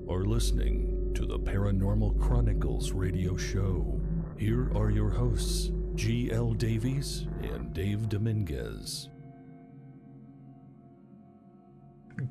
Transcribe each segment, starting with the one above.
are listening to the Paranormal Chronicles radio show. Here are your hosts, G L Davies and Dave Dominguez.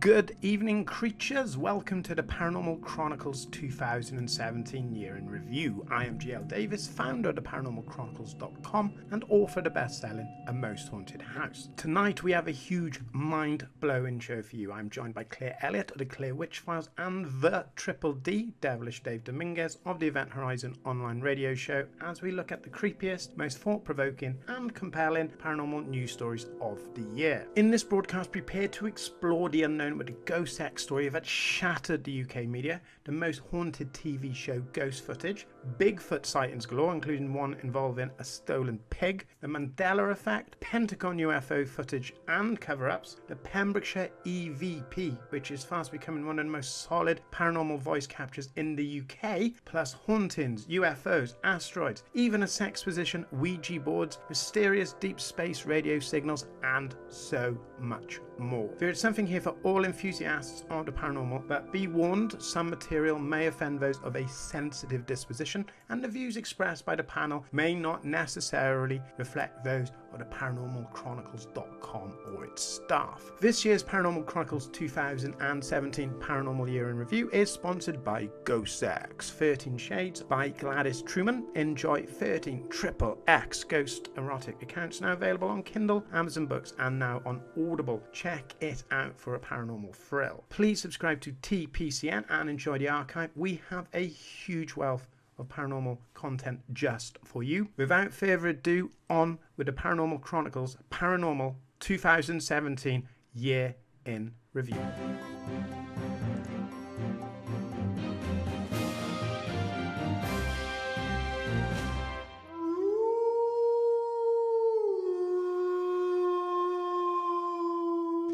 Good evening, creatures. Welcome to the Paranormal Chronicles 2017 Year in Review. I am G L Davies, founder of the ParanormalChronicles.com and author of the best-selling A Most Haunted House. Tonight we have a huge, mind-blowing show for you. I'm joined by Claire Elliot of the Claire Witch Files and the Triple D, Devilish Dave Dominguez of the Event Horizon online radio show, as we look at the creepiest, most thought-provoking and compelling paranormal news stories of the year. In this broadcast, prepare to explore the unknown with a ghost sex story that shattered the UK media, the most haunted TV show ghost footage, Bigfoot sightings galore, including one involving a stolen pig, the Mandella Effect, Pentagon UFO footage and cover-ups, the Pembrokeshire EVP, which is fast becoming one of the most solid paranormal voice captures in the UK, plus hauntings, UFOs, asteroids, even a sex position, Ouija boards, mysterious deep space radio signals, and so much more. There is something here for all enthusiasts of the paranormal, but be warned, some material may offend those of a sensitive disposition, and the views expressed by the panel may not necessarily reflect those of the ParanormalChronicles.com or its staff. This year's Paranormal Chronicles 2017 Paranormal Year in Review is sponsored by Ghost Sex 13 Shades by Gladys Truman. Enjoy 13 XXX ghost erotic accounts now available on Kindle, Amazon Books, and now on Audible. Check it out for a paranormal thrill. Please subscribe to TPCN and enjoy the archive. We have a huge wealth of paranormal content just for you. Without further ado, on with the Paranormal Chronicles Paranormal 2017 Year in Review.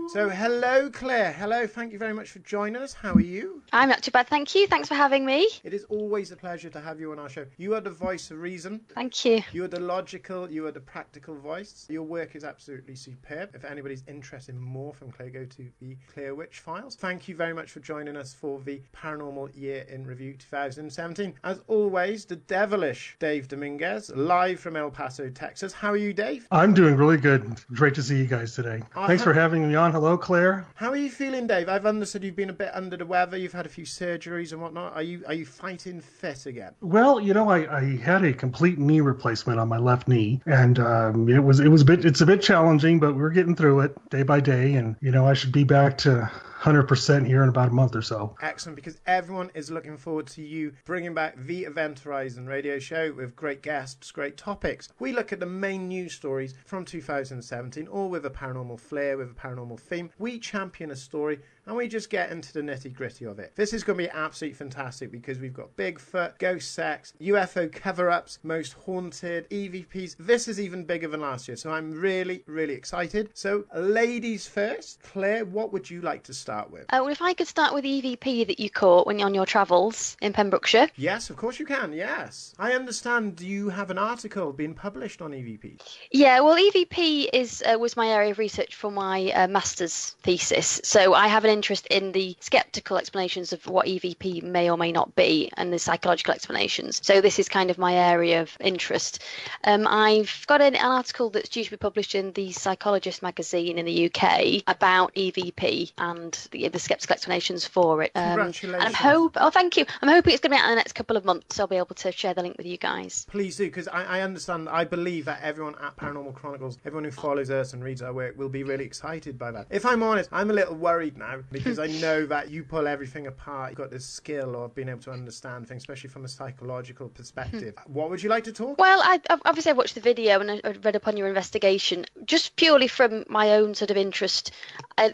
So, hello, Claire. Hello, thank you very much for joining us. How are you? I'm not too bad, thank you. Thanks for having me. It is always a pleasure to have you on our show. You are the voice of reason. Thank you. You are the logical, you are the practical voice. Your work is absolutely superb. If anybody's interested in more from Claire, go to the Claire Witch Files. Thank you very much for joining us for the Paranormal Year in Review 2017. As always, the devilish Dave Dominguez, live from El Paso, Texas. How are you, Dave? I'm doing really good. Great to see you guys today. Thanks for having me on. Hello, Claire. How are you feeling, Dave? I've understood you've been a bit under the weather. You've had a few surgeries and whatnot. Are you fighting fit again? Well, you know, I had a complete knee replacement on my left knee, and it's a bit challenging, but we're getting through it day by day, and you know, I should be back to 100% here in about a month or so. Excellent, because everyone is looking forward to you bringing back the Event Horizon radio show with great guests, great topics. We look at the main news stories from 2017, all with a paranormal flair, with a paranormal theme. We champion a story and we just get into the nitty-gritty of it. This is going to be absolutely fantastic because we've got Bigfoot, ghost sex, UFO cover-ups, most haunted, EVPs. This is even bigger than last year, so I'm really, really excited. So, ladies first. Claire, what would you like to start with? Well, if I could start with the EVP that you caught when you're on your travels in Pembrokeshire. Yes, of course you can, yes. I understand you have an article being published on EVP. Yeah, well, EVP was my area of research for my master's thesis, so I have an interest in the skeptical explanations of what EVP may or may not be and the psychological explanations. So this is kind of my area of interest. I've got an article that's due to be published in the Psychologist magazine in the UK about EVP and the skeptical explanations for it. Congratulations. And thank you. I'm hoping it's going to be out in the next couple of months, so I'll be able to share the link with you guys. Please do, because I understand, I believe that everyone at Paranormal Chronicles, everyone who follows us and reads our work will be really excited by that. If I'm honest, I'm a little worried now because I know that you pull everything apart. You've got this skill of being able to understand things, especially from a psychological perspective. What would you like to talk? Well, I've watched the video and I read upon your investigation, just purely from my own sort of interest.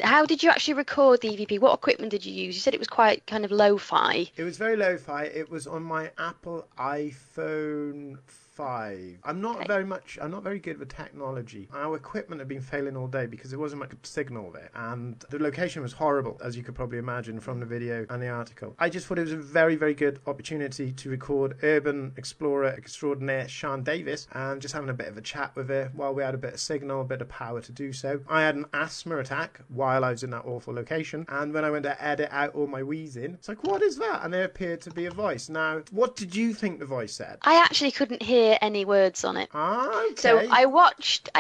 How did you actually record the EVP? What equipment did you use? You said it was quite kind of lo-fi. It was very lo-fi. It was on my Apple iPhone 5. I'm not very good with technology. Our equipment had been failing all day because there wasn't much signal there, and the location was horrible, as you could probably imagine from the video and the article. I just thought it was a very, very good opportunity to record urban explorer extraordinaire Sean Davis and just having a bit of a chat with her while we had a bit of signal, a bit of power to do so. I had an asthma attack while I was in that awful location, and when I went to edit out all my wheezing, it's like, what is that? And there appeared to be a voice. Now, what did you think the voice said? I actually couldn't hear any words on it. Okay. So I watched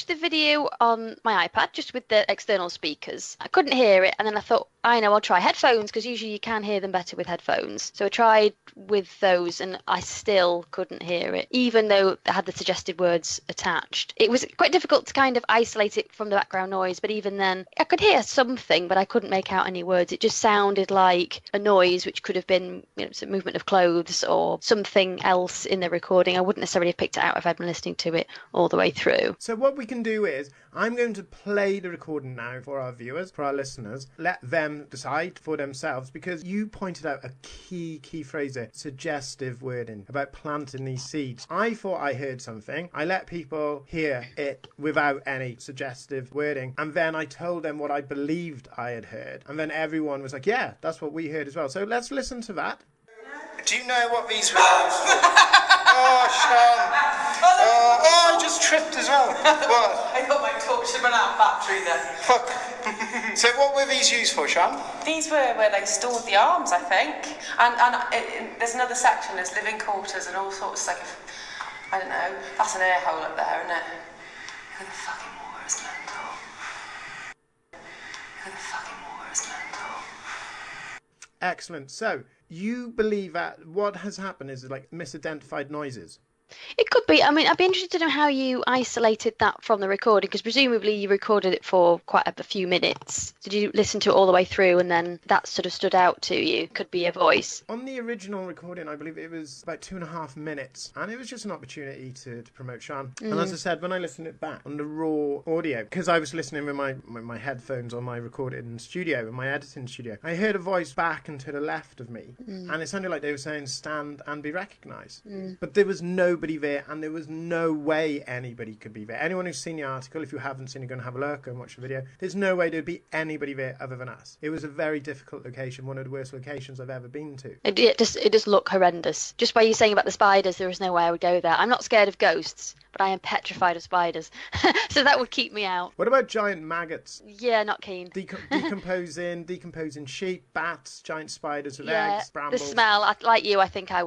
the video on my iPad just with the external speakers. I couldn't hear it, and then I thought, I know, I'll try headphones, because usually you can hear them better with headphones. So I tried with those, and I still couldn't hear it, even though it had the suggested words attached. It was quite difficult to kind of isolate it from the background noise, but even then, I could hear something, but I couldn't make out any words. It just sounded like a noise, which could have been, some movement of clothes or something else in the recording. I wouldn't necessarily have picked it out if I'd been listening to it all the way through. So what we can do is, I'm going to play the recording now for our viewers, for our listeners. Let them decide for themselves, because you pointed out a key phrase there, suggestive wording, about planting these seeds. I thought I heard something. I let people hear it without any suggestive wording, and then I told them what I believed I had heard. And then everyone was like, yeah, that's what we heard as well. So let's listen to that. Do you know what these were? Oh, Sean. I just tripped as well. What? I thought my torch had run out of battery then. Fuck. So what were these used for, Sean? These were where they stored the arms, I think. And there's another section, there's living quarters and all sorts, like, I don't know, that's an air hole up there, isn't it? Look at the fucking water, it's mental. Look at the fucking water, it's mental. Excellent. So, you believe that what has happened is like misidentified noises? It could be. I mean, I'd be interested to know how you isolated that from the recording, because presumably you recorded it for quite a few minutes. Did you listen to it all the way through and then that sort of stood out to you? Could be a voice. On the original recording, I believe it was about 2.5 minutes, and it was just an opportunity to promote Sean. And as I said, when I listened it back on the raw audio, because I was listening with my headphones on my recording studio, in my editing studio, I heard a voice back and to the left of me, and it sounded like they were saying, stand and be recognised. But there was nobody there, and there was no way anybody could be there. Anyone who's seen the article, if you haven't seen it, go and have a look and watch the video. There's no way there'd be anybody there other than us. It was a very difficult location, one of the worst locations I've ever been to. It just looked horrendous. Just by you saying about the spiders, there is no way I would go there. I'm not scared of ghosts, but I am petrified of spiders. So that would keep me out. What about giant maggots? Yeah, not keen. Decomposing sheep, bats, giant spiders with eggs, brambles. The smell, like you, I think I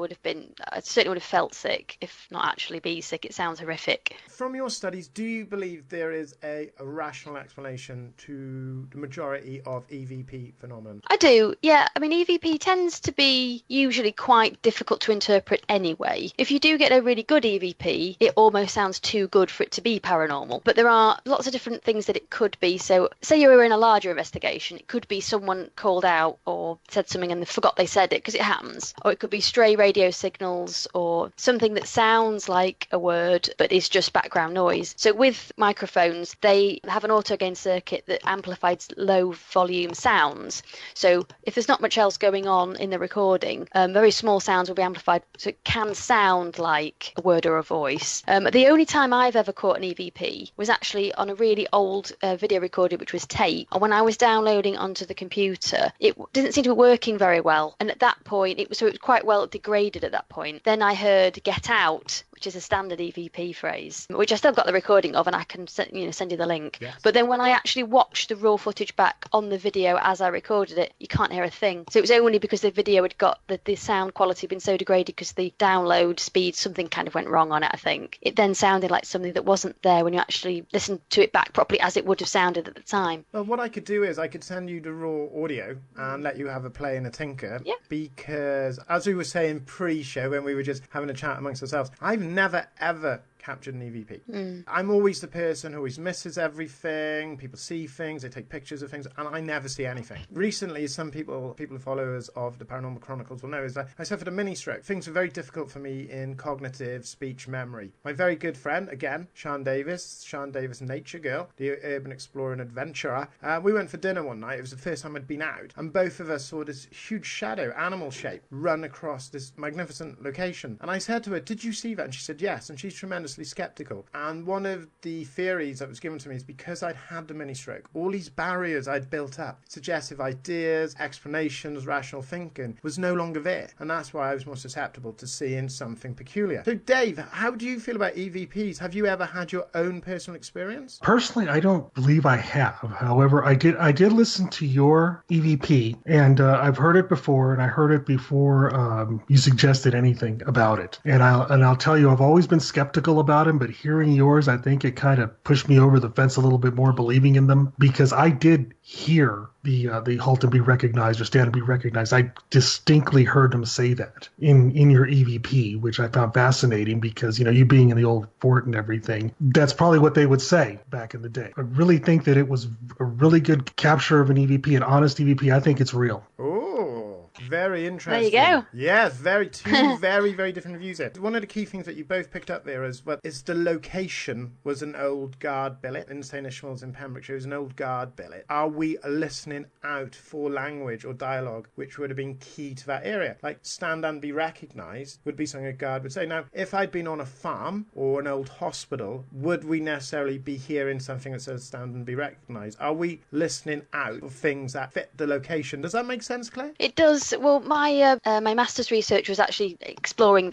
certainly would have felt sick, if not actually be sick. It sounds horrific. From your studies, do you believe there is a rational explanation to the majority of EVP phenomenon? I do, yeah. I mean, EVP tends to be usually quite difficult to interpret anyway. If you do get a really good EVP, it almost sounds too good for it to be paranormal. But there are lots of different things that it could be. So say you were in a larger investigation, it could be someone called out or said something and they forgot they said it, because it happens. Or it could be stray radio signals or something that sounds like a word but is just background noise. So with microphones, they have an auto gain circuit that amplifies low volume sounds. So if there's not much else going on in the recording, very small sounds will be amplified, so it can sound like a word or a voice. The only time I've ever caught an EVP was actually on a really old video recording, which was tape. And when I was downloading onto the computer, it didn't seem to be working very well. And at that point, it was quite well degraded at that point. Then I heard "get out," which is a standard EVP phrase, which I still got the recording of, and I can send you the link. Yes. But then when I actually watched the raw footage back on the video as I recorded it, you can't hear a thing. So it was only because the video had got the sound quality had been so degraded because the download speed, something kind of went wrong on it, I think. It then sounded like something that wasn't there when you actually listened to it back properly as it would have sounded at the time. Well, what I could do is I could send you the raw audio and let you have a play and a tinker. Yeah. Because, as we were saying pre-show when we were just having a chat amongst ourselves, I've never, ever captured an EVP. I'm always the person who always misses everything. People see things, they take pictures of things, and I never see anything. Recently, some people followers of the Paranormal Chronicles will know, is that I suffered a mini stroke. Things were very difficult for me in cognitive speech memory. My very good friend, again, Sean Davis, Nature Girl, the urban explorer and adventurer, we went for dinner one night. It was the first time I'd been out, and both of us saw this huge shadow, animal shape, run across this magnificent location. And I said to her, "Did you see that?" And she said yes, and she's tremendously skeptical. And one of the theories that was given to me is because I'd had the mini stroke, all these barriers I'd built up, suggestive ideas, explanations, rational thinking, was no longer there. And that's why I was more susceptible to seeing something peculiar. So Dave, how do you feel about EVPs? Have you ever had your own personal experience? Personally, I don't believe I have. However, I did listen to your EVP, and I've heard it before, and I heard it before you suggested anything about it. And I'll tell you, I've always been skeptical about them, but hearing yours, I think it kind of pushed me over the fence a little bit more, believing in them, because I did hear the halt and be recognized or stand and be recognized. I distinctly heard them say that in your EVP, which I found fascinating because, you being in the old fort and everything, that's probably what they would say back in the day. I really think that it was a really good capture of an EVP, an honest EVP. I think it's real. Very interesting. There you go. Yes, two very, very different views there. One of the key things that you both picked up there as well is the location was an old guard billet in St. Ishmael's in Pembrokeshire. It was an old guard billet. Are we listening out for language or dialogue which would have been key to that area? Like stand and be recognised would be something a guard would say. Now, if I'd been on a farm or an old hospital, would we necessarily be hearing something that says stand and be recognised? Are we listening out for things that fit the location? Does that make sense, Claire? It does. Well, my master's research was actually exploring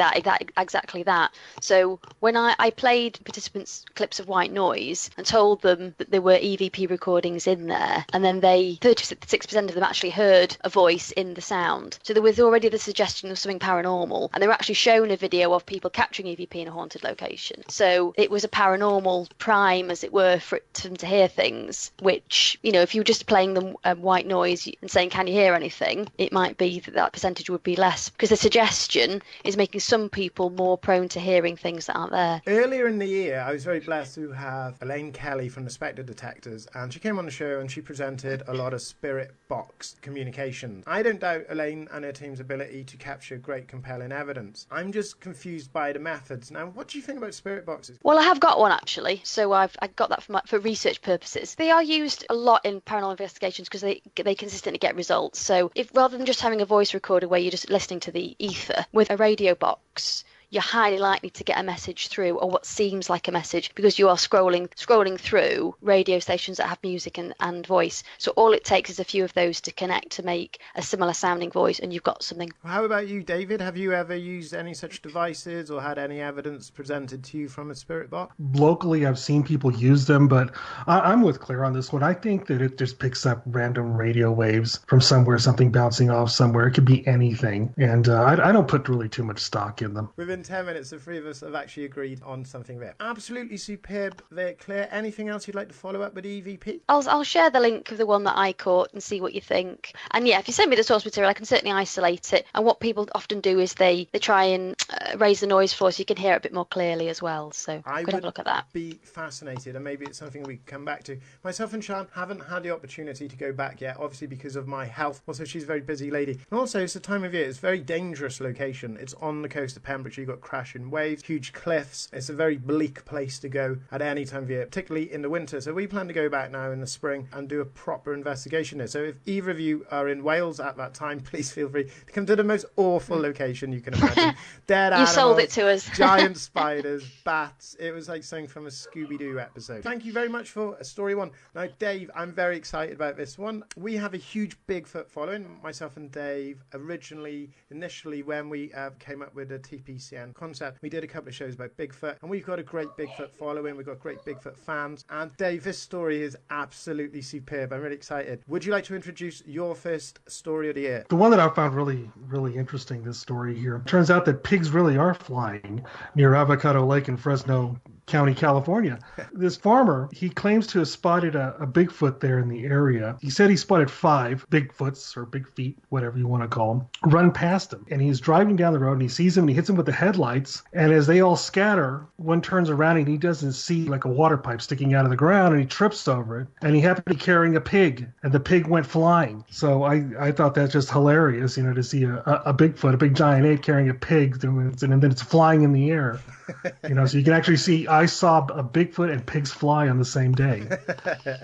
exactly that. So when I played participants clips of white noise and told them that there were EVP recordings in there, and then 36% of them actually heard a voice in the sound. So there was already the suggestion of something paranormal, and they were actually shown a video of people capturing EVP in a haunted location. So it was a paranormal prime, as it were, for them to hear things, which, if you were just playing them white noise and saying, "Can you hear anything?" it might be that percentage would be less, because the suggestion is making some people more prone to hearing things that aren't there. Earlier in the year, I was very blessed to have Elaine Kelly from the Spectre Detectors, and she came on the show and she presented a lot of spirit box communications. I don't doubt Elaine and her team's ability to capture great compelling evidence. I'm just confused by the methods. Now, what do you think about spirit boxes? Well, I have got one actually, so I got that for research purposes. They are used a lot in paranormal investigations because they consistently get results. So if rather than just having a voice recorder where you're just listening to the ether, with a radio box, you're highly likely to get a message through, or what seems like a message, because you are scrolling through radio stations that have music and voice. So all it takes is a few of those to connect to make a similar sounding voice, and you've got something. How about you, David? Have you ever used any such devices or had any evidence presented to you from a spirit box? Locally, I've seen people use them, but I'm with Claire on this one. I think that it just picks up random radio waves from somewhere, something bouncing off somewhere. It could be anything, and I don't put really too much stock in them. Within 10 minutes, the three of us have actually agreed on something there. Absolutely superb there, Claire. Anything else you'd like to follow up with EVP? I'll share the link of the one that I caught and see what you think. And yeah, if you send me the source material, I can certainly isolate it. And what people often do is they try and raise the noise floor so you can hear it a bit more clearly as well. So I could have a look at that. Be fascinated, and maybe it's something we can come back to. Myself and Sean haven't had the opportunity to go back yet, obviously because of my health. Also, she's a very busy lady. And also, it's the time of year. It's a very dangerous location. It's on the coast of Pembrokeshire. You've got crashing waves, huge cliffs. It's a very bleak place to go at any time of year, particularly in the winter. So we plan to go back now in the spring and do a proper investigation there. So if either of you are in Wales at that time, please feel free to come to the most awful location you can imagine. Dead animals. You sold it to us. Giant spiders, bats. It was like something from a Scooby-Doo episode. Thank you very much for story one. Now, Dave, I'm very excited about this one. We have a huge Bigfoot following. Myself and Dave, initially when we came up with the TPCN concept, we did a couple of shows about Bigfoot, and we've got a great Bigfoot following. We've got great Bigfoot fans. And Dave, this story is absolutely superb. I'm really excited. Would you like to introduce your first story of the year? The one that I found really, really interesting, this story here. Turns out that pigs really are flying near Avocado Lake in Fresno, County, California. This farmer, he claims to have spotted a Bigfoot there in the area. He said he spotted 5 Bigfoots, or big feet, whatever you want to call them, run past him. And he's driving down the road and he sees him and he hits him with the headlights. And as they all scatter, one turns around and he doesn't see like a water pipe sticking out of the ground, and he trips over it. And he happened to be carrying a pig, and the pig went flying. So I thought that's just hilarious, to see a Bigfoot, a big giant ape carrying a pig, and then it's flying in the air. So you can actually see, I saw a Bigfoot and pigs fly on the same day.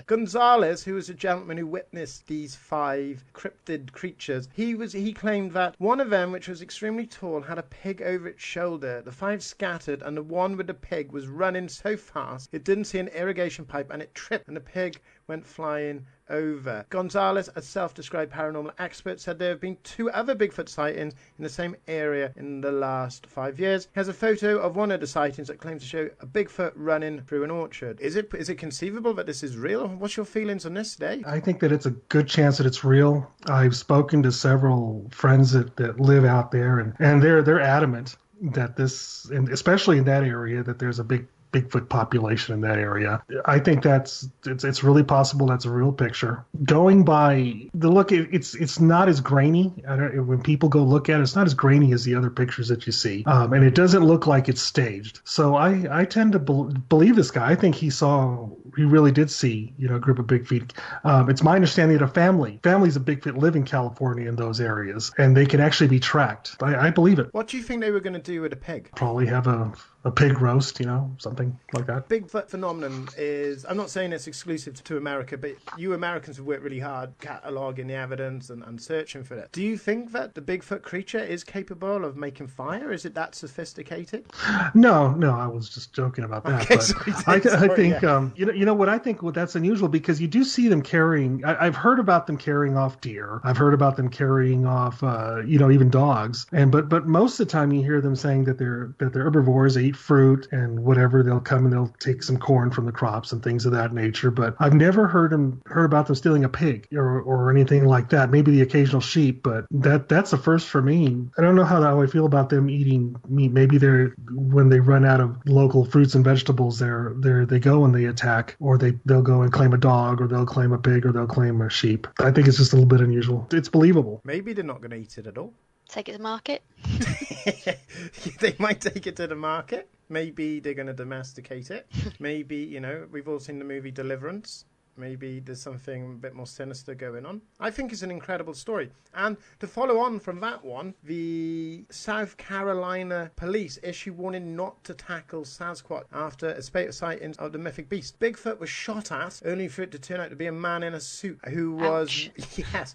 Gonzalez, who was a gentleman who witnessed these 5 cryptid creatures, he claimed that one of them, which was extremely tall, had a pig over its shoulder. The 5 scattered, and the one with the pig was running so fast it didn't see an irrigation pipe, and it tripped, and the pig went flying over. Gonzalez, a self-described paranormal expert, said there have been 2 other Bigfoot sightings in the same area in the last 5 years. He has a photo of one of the sightings that claims to show a Bigfoot running through an orchard. Is it conceivable that this is real? What's your feelings on this, Dave? I think that it's a good chance that it's real. I've spoken to several friends that live out there, and they're adamant that this, and especially in that area, that there's a Bigfoot population in that area. I think it's really possible that's a real picture. Going by the look, it's not as grainy. When people go look at it, it's not as grainy as the other pictures that you see, and it doesn't look like it's staged. So I tend to believe this guy. I think he really did see a group of Bigfoot. It's my understanding that families of Bigfoot live in California in those areas, and they can actually be tracked. I believe it. What do you think they were going to do with a pig? Probably have a pig roast, something like that. Bigfoot phenomenon is, I'm not saying it's exclusive to America, but you Americans have worked really hard cataloguing the evidence and searching for it. Do you think that the Bigfoot creature is capable of making fire? Is it that sophisticated? No, I was just joking about that. Okay, but I think, yeah. What I think that's unusual, because you do see them carrying, I've heard about them carrying off deer. I've heard about them carrying off, even dogs. But most of the time you hear them saying that they're herbivores, they eat fruit and whatever. They'll come and they'll take some corn from the crops and things of that nature. But I've never heard about them stealing a pig or anything like that. Maybe the occasional sheep, but that's the first for me. I don't know how I feel about them eating meat. Maybe when they run out of local fruits and vegetables, they go and they attack, or they'll go and claim a dog, or they'll claim a pig, or they'll claim a sheep. I think it's just a little bit unusual. It's believable. Maybe they're not going to eat it at all. Take it to market. They might take it to the market. Maybe they're going to domesticate it. Maybe, we've all seen the movie Deliverance. Maybe there's something a bit more sinister going on. I think it's an incredible story. And to follow on from that one, the South Carolina police issue warning not to tackle Sasquatch after a spate of sightings of the mythic beast. Bigfoot was shot at, only for it to turn out to be a man in a suit who was,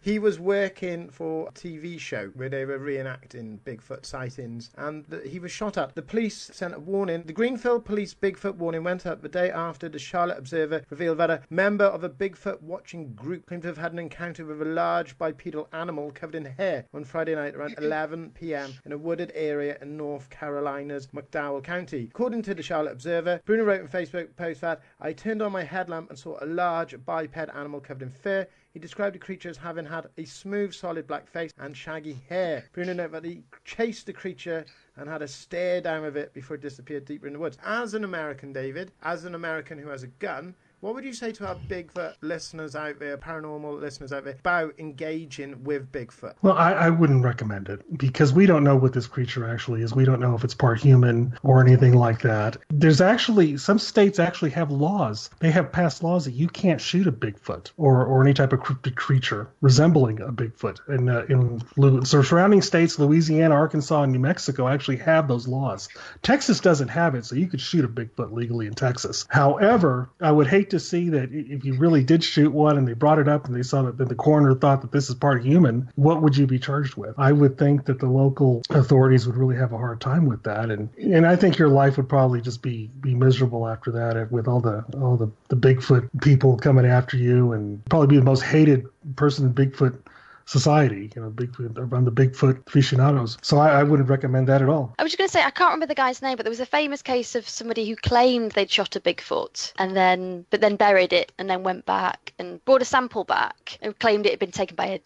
he was working for a TV show where they were reenacting Bigfoot sightings, and he was shot at. The police sent a warning. The Greenfield Police Bigfoot warning went out the day after the Charlotte Observer revealed that a member of a Bigfoot watching group claimed to have had an encounter with a large bipedal animal covered in hair on Friday night around 11 p.m. in a wooded area in North Carolina's McDowell County. According to the Charlotte Observer, Bruno wrote on Facebook post that, "I turned on my headlamp and saw a large biped animal covered in fur. He described the creature as having had a smooth, solid black face and shaggy hair." Bruno noted that he chased the creature and had a stare down with it before it disappeared deeper in the woods. As an American, David, as an American who has a gun, what would you say to our Bigfoot listeners out there, paranormal listeners out there, about engaging with Bigfoot? Well, I wouldn't recommend it, because we don't know what this creature actually is. We don't know if it's part human or anything like that. There's actually, some states actually have laws. They have passed laws that you can't shoot a Bigfoot or any type of cryptid creature resembling a Bigfoot. And so surrounding states, Louisiana, Arkansas, and New Mexico actually have those laws. Texas doesn't have it, so you could shoot a Bigfoot legally in Texas. However, I would hate to see that if you really did shoot one and they brought it up and they saw that the coroner thought that this is part human, what would you be charged with? I would think that the local authorities would really have a hard time with that, and I think your life would probably just be miserable after that, with all the Bigfoot people coming after you, and probably be the most hated person in Bigfoot society, around the Bigfoot aficionados. So I wouldn't recommend that at all. I was just going to say, I can't remember the guy's name, but there was a famous case of somebody who claimed they'd shot a Bigfoot but then buried it and then went back and brought a sample back and claimed it had been taken by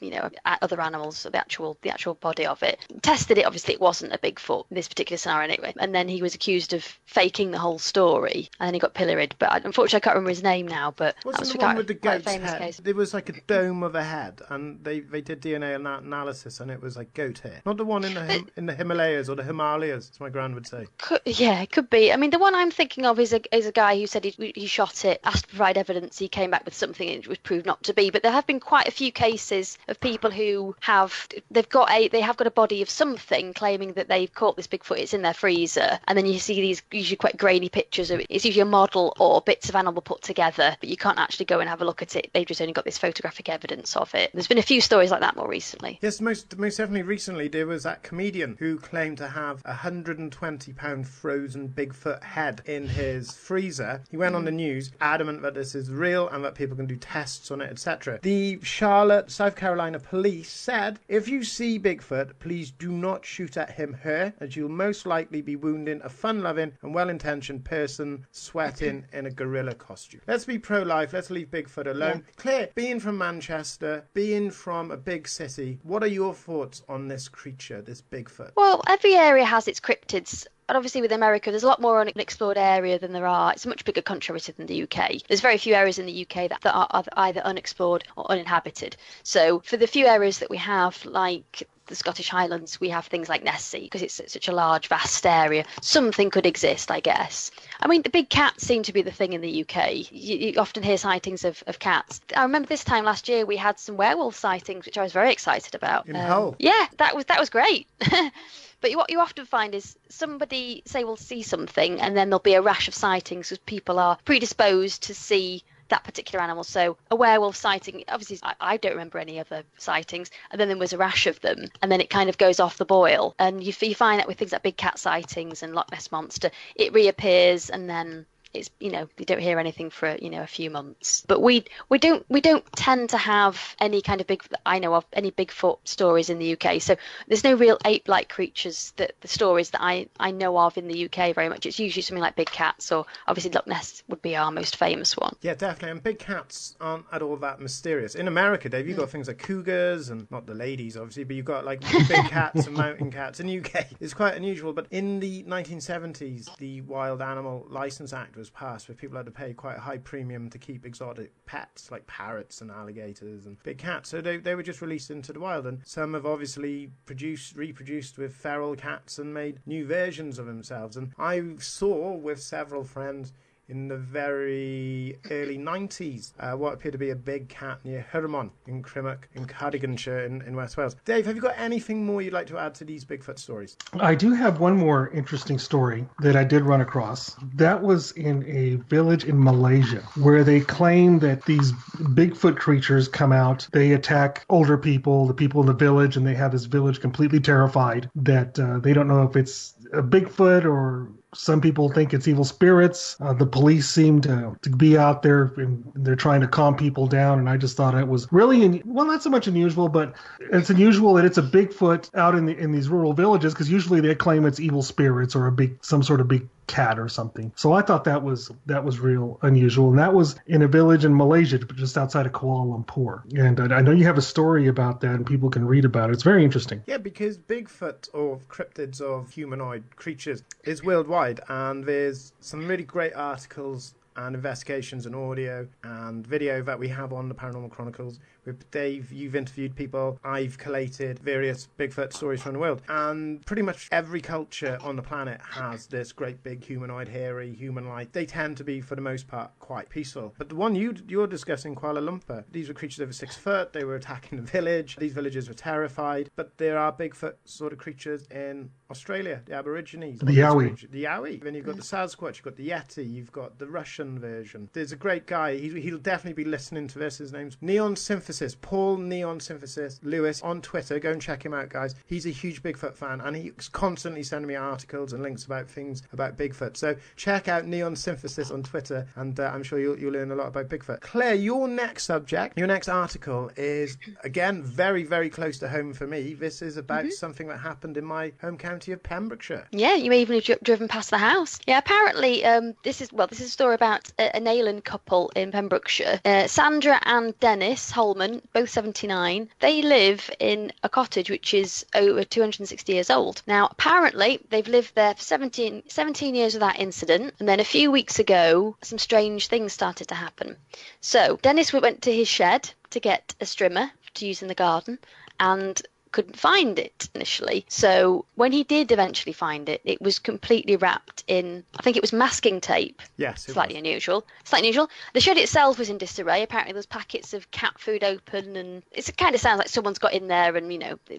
other animals, the actual body of it. Tested it, obviously it wasn't a Bigfoot in this particular scenario anyway. And then he was accused of faking the whole story and then he got pilloried. But unfortunately, I can't remember his name now. But wasn't that was the one with the quite a goat's famous head? case. There was like a dome of a head, and they did DNA analysis, and it was like goat hair. Not the one in the Himalayas or the Himalayas, as my gran would say. It could be. I mean, the one I'm thinking of is a guy who said he shot it, asked to provide evidence, he came back with something and it was proved not to be. But there have been quite a few cases of people who have got a body of something, claiming that they've caught this Bigfoot. It's in their freezer, and then you see these usually quite grainy pictures of it. It's usually a model or bits of animal put together, but you can't actually go and have a look at it. They've just only got this photographic evidence of it. There's been a few stories like that more recently. Yes, most definitely recently there was that comedian who claimed to have a 120-pound frozen Bigfoot head in his freezer. He went on the news adamant that this is real and that people can do tests on it, etc. The Charlotte, South Carolina police said, if you see Bigfoot, please do not shoot at him, her, as you'll most likely be wounding a fun-loving and well-intentioned person sweating in a gorilla costume. Let's be pro-life. Let's leave Bigfoot alone. Yeah. Claire, being from Manchester, being from a big city, what are your thoughts on this creature, this Bigfoot? Well, every area has its cryptids. And obviously with America, there's a lot more unexplored area than there are. It's a much bigger country than the UK. There's very few areas in the UK that are either unexplored or uninhabited. So for the few areas that we have, like the Scottish Highlands, we have things like Nessie, because it's such a large, vast area. Something could exist, I guess. I mean, the big cats seem to be the thing in the UK. You often hear sightings of cats. I remember this time last year we had some werewolf sightings, which I was very excited about. In Hull? Yeah, that was great. But what you often find is somebody will see something and then there'll be a rash of sightings because people are predisposed to see that particular animal. So a werewolf sighting, obviously I don't remember any other sightings, and then there was a rash of them, and then it kind of goes off the boil. And you find that with things like big cat sightings and Loch Ness Monster, it reappears and then it's, you don't hear anything for a few months. But we don't tend to have any kind of any Bigfoot stories in the UK. So there's no real ape-like creatures the stories that I know of in the UK very much. It's usually something like big cats, or obviously Loch Ness would be our most famous one. Yeah, definitely. And big cats aren't at all that mysterious. In America, Dave, you've got things like cougars, and not the ladies obviously, but you've got like big cats and mountain cats. In the UK, it's quite unusual. But in the 1970s, the Wild Animal License Act was passed, where people had to pay quite a high premium to keep exotic pets like parrots and alligators and big cats. So they were just released into the wild, and some have obviously reproduced with feral cats and made new versions of themselves. And I saw with several friends in the very early 90s what appeared to be a big cat near Hyrmon in Crimmock in Cardiganshire in West Wales. Dave, have you got anything more you'd like to add to these Bigfoot stories? I do have one more interesting story that I did run across. That was in a village in Malaysia where they claim that these Bigfoot creatures come out, they attack older people, the people in the village, and they have this village completely terrified that they don't know if it's a Bigfoot or some people think it's evil spirits. The police seem to be out there and they're trying to calm people down. And I just thought it was really, not so much unusual, but it's unusual that it's a Bigfoot out in these rural villages, because usually they claim it's evil spirits or some sort of big cat or something. So I thought that was real unusual. And that was in a village in Malaysia, just outside of Kuala Lumpur. And I know you have a story about that and people can read about it. It's very interesting. Yeah, because Bigfoot, or cryptids of humanoid creatures, is worldwide. And there's some really great articles and investigations and audio and video that we have on the Paranormal Chronicles. With Dave, you've interviewed people. I've collated various Bigfoot stories from the world. And pretty much every culture on the planet has this great big humanoid, hairy, human-like. They tend to be, for the most part, quite peaceful. But the one you're discussing, Kuala Lumpur, these were creatures over 6 foot. They were attacking the village. These villagers were terrified. But there are Bigfoot sort of creatures in Australia, the Aborigines. The Yowie. The Yowie. Then you've got the Sasquatch, you've got the Yeti, you've got the Russian version. There's a great guy. He'll definitely be listening to this. His name's Neon Symphony Synthesis, Paul Neon Synthesis Lewis on Twitter. Go and check him out, guys. He's a huge Bigfoot fan, and he's constantly sending me articles and links about things about Bigfoot. So check out Neon Synthesis on Twitter, and I'm sure you'll learn a lot about Bigfoot. Claire, your next subject, your next article is, again, very, very close to home for me. This is about something that happened in my home county of Pembrokeshire. Yeah, you may even have driven past the house. Yeah, apparently this is a story about a Nayland couple in Pembrokeshire. Sandra and Dennis Holman, both 79. They live in a cottage which is over 260 years old. Now, apparently, they've lived there for 17 years without incident, and then a few weeks ago, some strange things started to happen. So, Dennis went to his shed to get a strimmer to use in the garden, and couldn't find it initially. So when he did eventually find it, it was completely wrapped in, I think it was masking tape. Yes. Slightly unusual. The shed itself was in disarray. Apparently there's packets of cat food open, and it kind of sounds like someone's got in there and,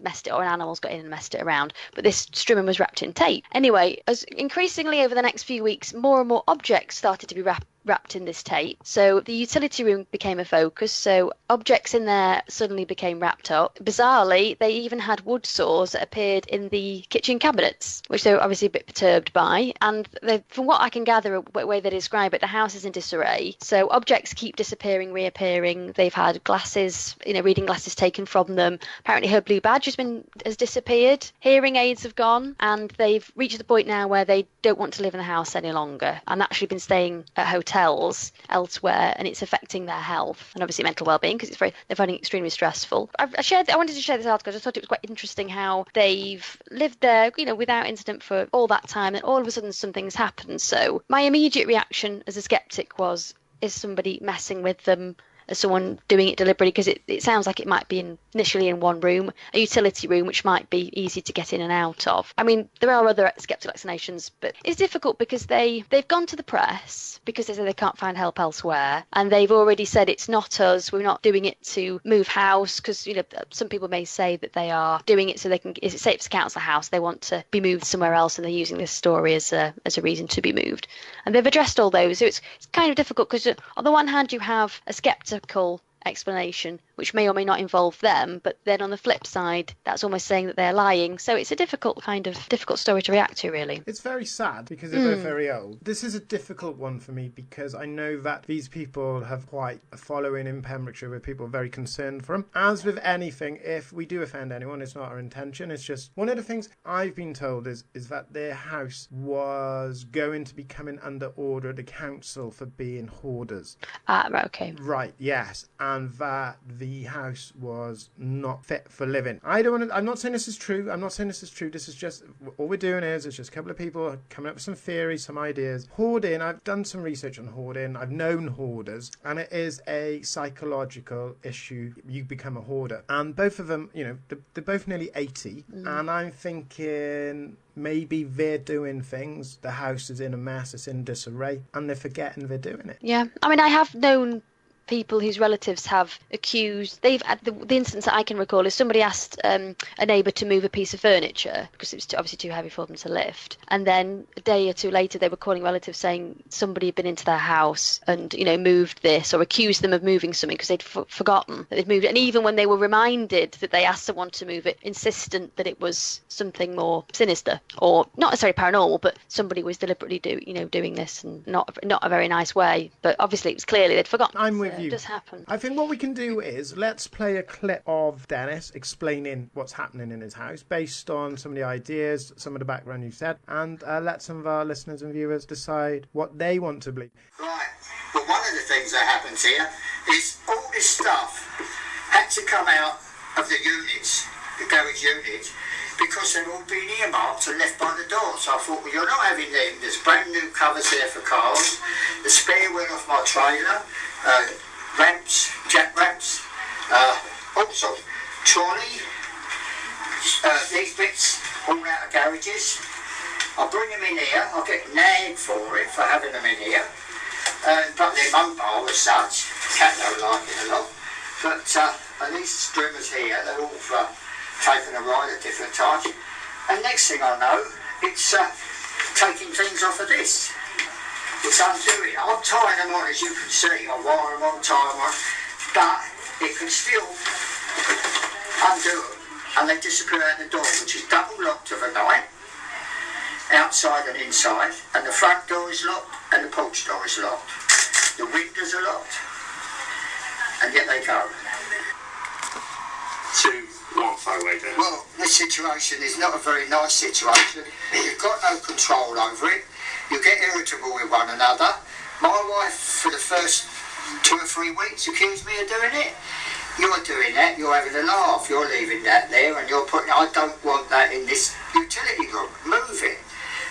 messed it, or an animal's got in and messed it around. But this strimmer was wrapped in tape. Anyway, as increasingly over the next few weeks, more and more objects started to be wrapped in this tape. So the utility room became a focus, so objects in there suddenly became wrapped up. Bizarrely, they even had wood saws that appeared in the kitchen cabinets, which they were obviously a bit perturbed by. And from what I can gather, the way they describe it, the house is in disarray, so objects keep disappearing, reappearing. They've had glasses, reading glasses taken from them. Apparently her blue badge has disappeared. Hearing aids have gone, and they've reached the point now where they don't want to live in the house any longer, and actually been staying at hotels elsewhere, and it's affecting their health and obviously mental well-being, because they're finding it extremely stressful. I wanted to share this article. I just thought it was quite interesting how they've lived there, without incident for all that time, and all of a sudden something's happened. So my immediate reaction as a skeptic was, is somebody messing with them? As someone doing it deliberately? Because it sounds like it might be initially in one room, a utility room, which might be easy to get in and out of. I mean, there are other skeptical explanations, but it's difficult because they've gone to the press because they say they can't find help elsewhere, and they've already said it's not us, we're not doing it to move house, because some people may say that they are doing it so they can, is it safe to counsel the house, they want to be moved somewhere else, and they're using this story as a reason to be moved. And they've addressed all those, so it's kind of difficult, because on the one hand you have a skeptical explanation which may or may not involve them, but then on the flip side that's almost saying that they're lying. So it's a difficult story to react to, really. It's very sad because they're both very old. This is a difficult one for me because I know that these people have quite a following in Pembrokeshire with people very concerned for them. As with anything, if we do offend anyone, it's not our intention. It's just one of the things I've been told is that their house was going to be coming under order of the council for being hoarders. Right, okay. Right, yes. And that the house was not fit for living. I'm not saying this is true. This is just, all we're doing is just a couple of people coming up with some theories, some ideas. Hoarding, I've done some research on hoarding. I've known hoarders, and it is a psychological issue. You become a hoarder. And both of them, they're both nearly 80. And I'm thinking maybe they're doing things. The house is in a mess, it's in disarray, and they're forgetting they're doing it. Yeah, I mean, I have known people whose relatives have accused, they've had the instance that I can recall is somebody asked a neighbour to move a piece of furniture because it was obviously too heavy for them to lift, and then a day or two later they were calling relatives saying somebody had been into their house and moved this, or accused them of moving something because they'd forgotten that they'd moved it. And even when they were reminded that they asked someone to move it, insistent that it was something more sinister or not necessarily paranormal, but somebody was deliberately doing this and not a very nice way. But obviously it was clearly they'd forgotten. I'm with you. It does happen. I think what we can do is let's play a clip of Dennis explaining what's happening in his house based on some of the ideas, some of the background you've said, and let some of our listeners and viewers decide what they want to believe. Right. Well, one of the things that happens here is all this stuff had to come out of the units, the garage units, because they've all been earmarked and left by the door. So I thought, well, you're not having them. There's brand new covers here for cars. The spare went off my trailer. Ramps, jack ramps, also trolley, these bits all out of garages. I bring them in here, I get nagged for it, for having them in here, but they're mobile as such. Cat don't like it a lot, but these streamers here, they're all taking a ride at different times, and next thing I know, it's taking things off of this. It's undoing. I'm tying them on, as you can see. I wire them on, tie them on. But it can still undo them, and they disappear out the door, which is double locked of a night, outside and inside, and the front door is locked and the porch door is locked. The windows are locked, and yet they go. Well, this situation is not a very nice situation. You've got no control over it. You get irritable with one another. My wife, for the first 2 or 3 weeks, accused me of doing it. You're doing that, you're having a laugh, you're leaving that there, and you're putting, I don't want that in this utility room, move it.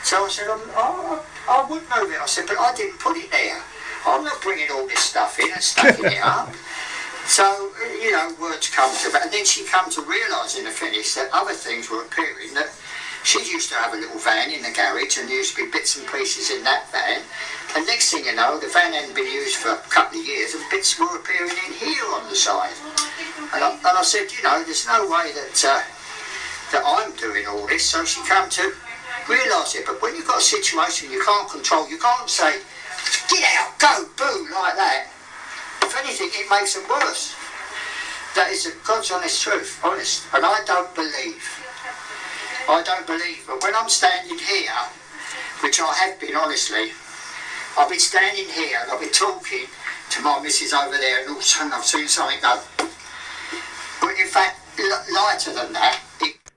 So I said, I would move it. I said, but I didn't put it there. I'm not bringing all this stuff in and stacking it up. So, you know, words come to that. And then she come to realise in the finish that other things were appearing, that she used to have a little van in the garage and there used to be bits and pieces in that van. And next thing you know, the van hadn't been used for a couple of years and bits were appearing in here on the side. And I said, you know, there's no way that that I'm doing all this. So she come to realise it. But when you've got a situation you can't control, you can't say, get out, go, boo, like that. If anything, it makes it worse. That is the God's honest truth, honest. And I don't believe. But when I'm standing here, which I have been, honestly, I've been standing here and I've been talking to my missus over there, and all of a sudden I've seen something go. But in fact, lighter than that,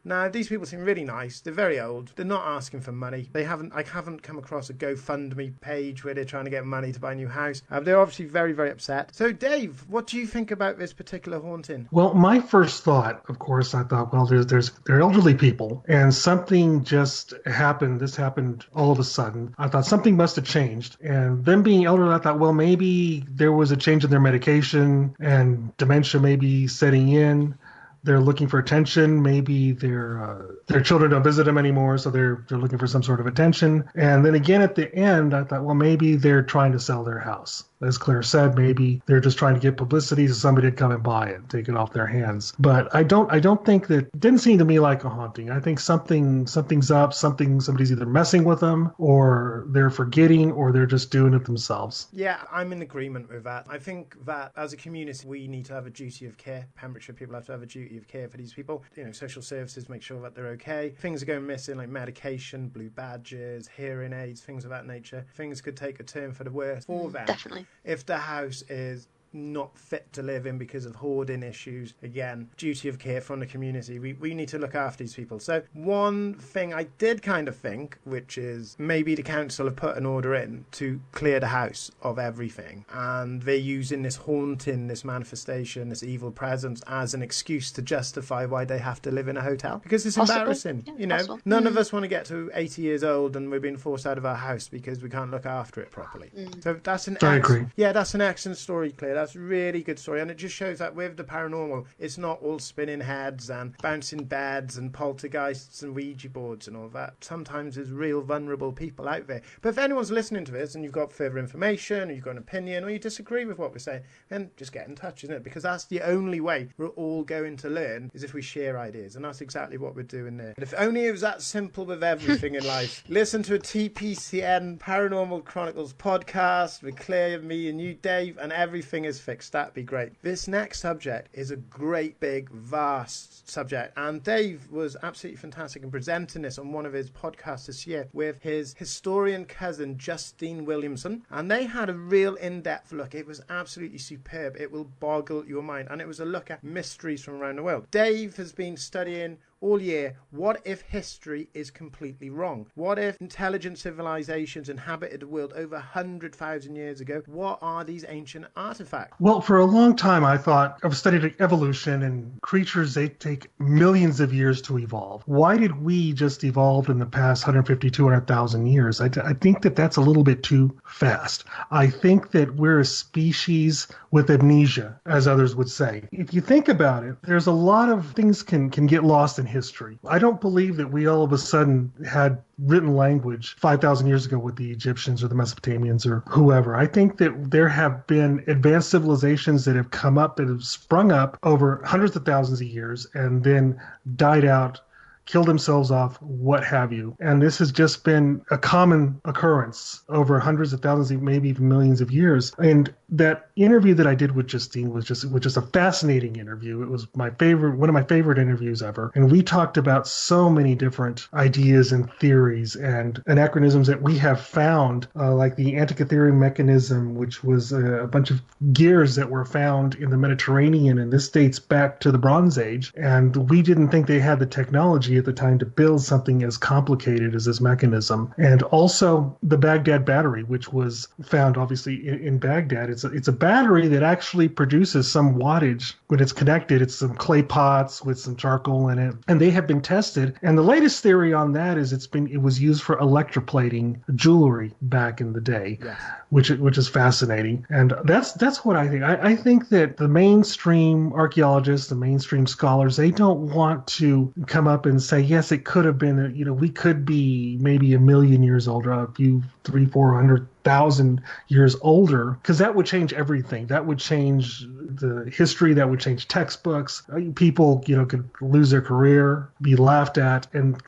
Now, these people seem really nice. They're very old. They're not asking for money. I haven't come across a GoFundMe page where they're trying to get money to buy a new house. They're obviously very, very upset. So, Dave, what do you think about this particular haunting? Well, my first thought, of course, I thought, well, they're elderly people, and something just happened. This happened all of a sudden. I thought something must have changed. And them being elderly, I thought, well, maybe there was a change in their medication and dementia may be setting in. They're looking for attention. Maybe their children don't visit them anymore, so they're looking for some sort of attention. And then again at the end, I thought, well, maybe they're trying to sell their house. As Claire said, maybe they're just trying to get publicity so somebody to come and buy it, take it off their hands. But I don't think that, it didn't seem to me like a haunting. I think something's up, somebody's either messing with them, or they're forgetting, or they're just doing it themselves. Yeah, I'm in agreement with that. I think that as a community, we need to have a duty of care. Pembrokeshire people have to have a duty of care for these people. You know, social services make sure that they're okay. Things are going missing, like medication, blue badges, hearing aids, things of that nature. Things could take a turn for the worse for them. Definitely. If the house is not fit to live in because of hoarding issues, again, duty of care from the community. We need to look after these people. So one thing I did kind of think, which is maybe the council have put an order in to clear the house of everything, and they're using this haunting, this manifestation, this evil presence as an excuse to justify why they have to live in a hotel, because it's embarrassing. Yeah, you know, none of us want to get to 80 years old and we're being forced out of our house because we can't look after it properly. So that's an that's an excellent story, Claire. That's a really good story, and it just shows that with the paranormal, it's not all spinning heads and bouncing beds and poltergeists and Ouija boards and all that. Sometimes there's real vulnerable people out there. But if anyone's listening to this and you've got further information, or you've got an opinion, or you disagree with what we're saying, then just get in touch, isn't it? Because that's the only way we're all going to learn, is if we share ideas, and that's exactly what we're doing there. And if only it was that simple with everything in life. Listen to a TPCN Paranormal Chronicles podcast with Claire and me and you, Dave, and everything is fixed. That'd be great. This next subject is a great, big, vast subject, and Dave was absolutely fantastic in presenting this on one of his podcasts this year with his historian cousin Justine Williamson, and they had a real in-depth look. It was absolutely superb. It will boggle your mind, and it was a look at mysteries from around the world. Dave has been studying all year, what if history is completely wrong? What if intelligent civilizations inhabited the world over 100,000 years ago? What are these ancient artifacts? Well, for a long time, I thought, I've studied evolution, and creatures, they take millions of years to evolve. Why did we just evolve in the past 150, 200,000 years? I think that that's a little bit too fast. I think that we're a species with amnesia, as others would say. If you think about it, there's a lot of things can get lost in history. I don't believe that we all of a sudden had written language 5,000 years ago with the Egyptians or the Mesopotamians or whoever. I think that there have been advanced civilizations that have come up, that have sprung up over hundreds of thousands of years and then died out, killed themselves off, what have you. And this has just been a common occurrence over hundreds of thousands, maybe even millions of years. And that interview that I did with Justine was just a fascinating interview. It was one of my favorite interviews ever. And we talked about so many different ideas and theories and anachronisms that we have found, like the Antikythera mechanism, which was a bunch of gears that were found in the Mediterranean, and this dates back to the Bronze Age. And we didn't think they had the technology at the time to build something as complicated as this mechanism. And also the Baghdad battery, which was found obviously in Baghdad. It's a battery that actually produces some wattage when it's connected. It's some clay pots with some charcoal in it, and they have been tested. And the latest theory on that is it was used for electroplating jewelry back in the day, yes. which is fascinating. And that's what I think. I think that the mainstream archaeologists, the mainstream scholars, they don't want to come up and say, yes, it could have been, we could be maybe 1 million years older, a few 300,000-400,000 years older, because that would change everything. That would change the history. That would change textbooks. People, could lose their career, be laughed at, and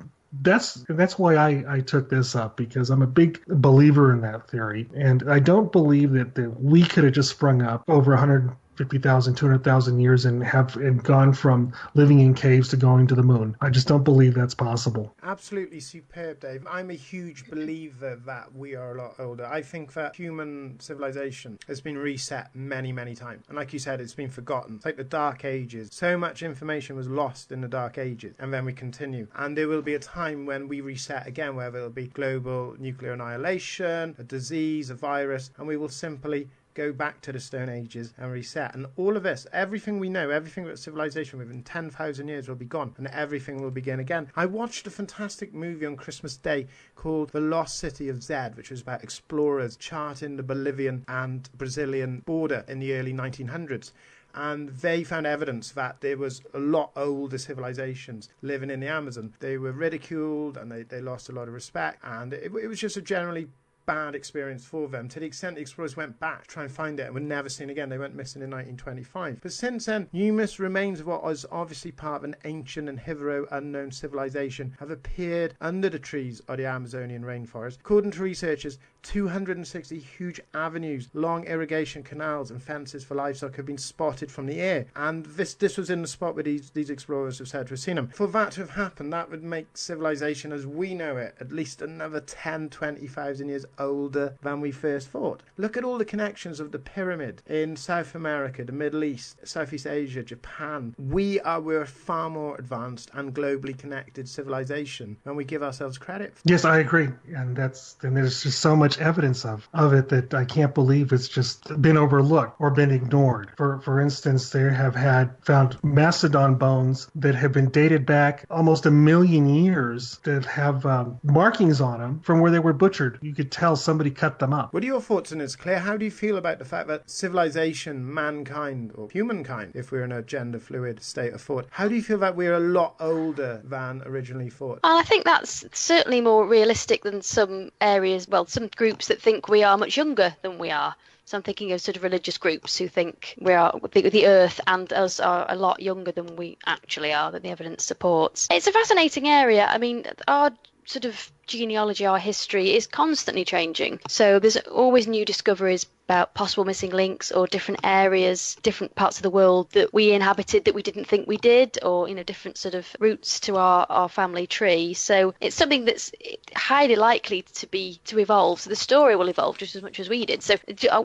that's why I took this up, because I'm a big believer in that theory, and I don't believe that we could have just sprung up over 150,000, 200,000 years and gone from living in caves to going to the moon. I just don't believe that's possible. Absolutely superb, Dave. I'm a huge believer that we are a lot older. I think that human civilization has been reset many, many times. And like you said, it's been forgotten. It's like the Dark Ages. So much information was lost in the Dark Ages, and then we continue. And there will be a time when we reset again, where there will be global nuclear annihilation, a disease, a virus, and we will simply go back to the Stone Ages and reset. And all of this, everything we know, everything about civilization within 10,000 years will be gone, and everything will begin again. I watched a fantastic movie on Christmas Day called The Lost City of Zed, which was about explorers charting the Bolivian and Brazilian border in the early 1900s. And they found evidence that there was a lot older civilizations living in the Amazon. They were ridiculed, and they lost a lot of respect, and it was just a generally bad experience for them, to the extent the explorers went back to try and find it and were never seen again. They went missing in 1925. But since then, numerous remains of what was obviously part of an ancient and hitherto unknown civilization have appeared under the trees of the Amazonian rainforest. According to researchers, 260 huge avenues, long irrigation canals and fences for livestock have been spotted from the air. And this was in the spot where these explorers have said to have seen them. For that to have happened, that would make civilization as we know it at least another 10, 20,000 years older than we first thought. Look at all the connections of the pyramid in South America, the Middle East, Southeast Asia, Japan. We're a far more advanced and globally connected civilization than we give ourselves credit for. Yes, I agree. And there's just so much evidence of it that I can't believe it's just been overlooked or been ignored. For instance, they have found mastodon bones that have been dated back almost 1 million years that have markings on them from where they were butchered. You could tell somebody cut them up. What are your thoughts on this, Claire? How do you feel about the fact that civilization, mankind, or humankind, if we're in a gender fluid state of thought, how do you feel that we're a lot older than originally thought? I think that's certainly more realistic than some areas, some groups that think we are much younger than we are. So I'm thinking of sort of religious groups who think the Earth and us are a lot younger than we actually are, than the evidence supports. It's a fascinating area. I mean, our sort of genealogy, our history is constantly changing. So there's always new discoveries about possible missing links or different areas, different parts of the world that we inhabited that we didn't think we did, or different sort of roots to our family tree. So it's something that's highly likely to evolve. So the story will evolve just as much as we did. So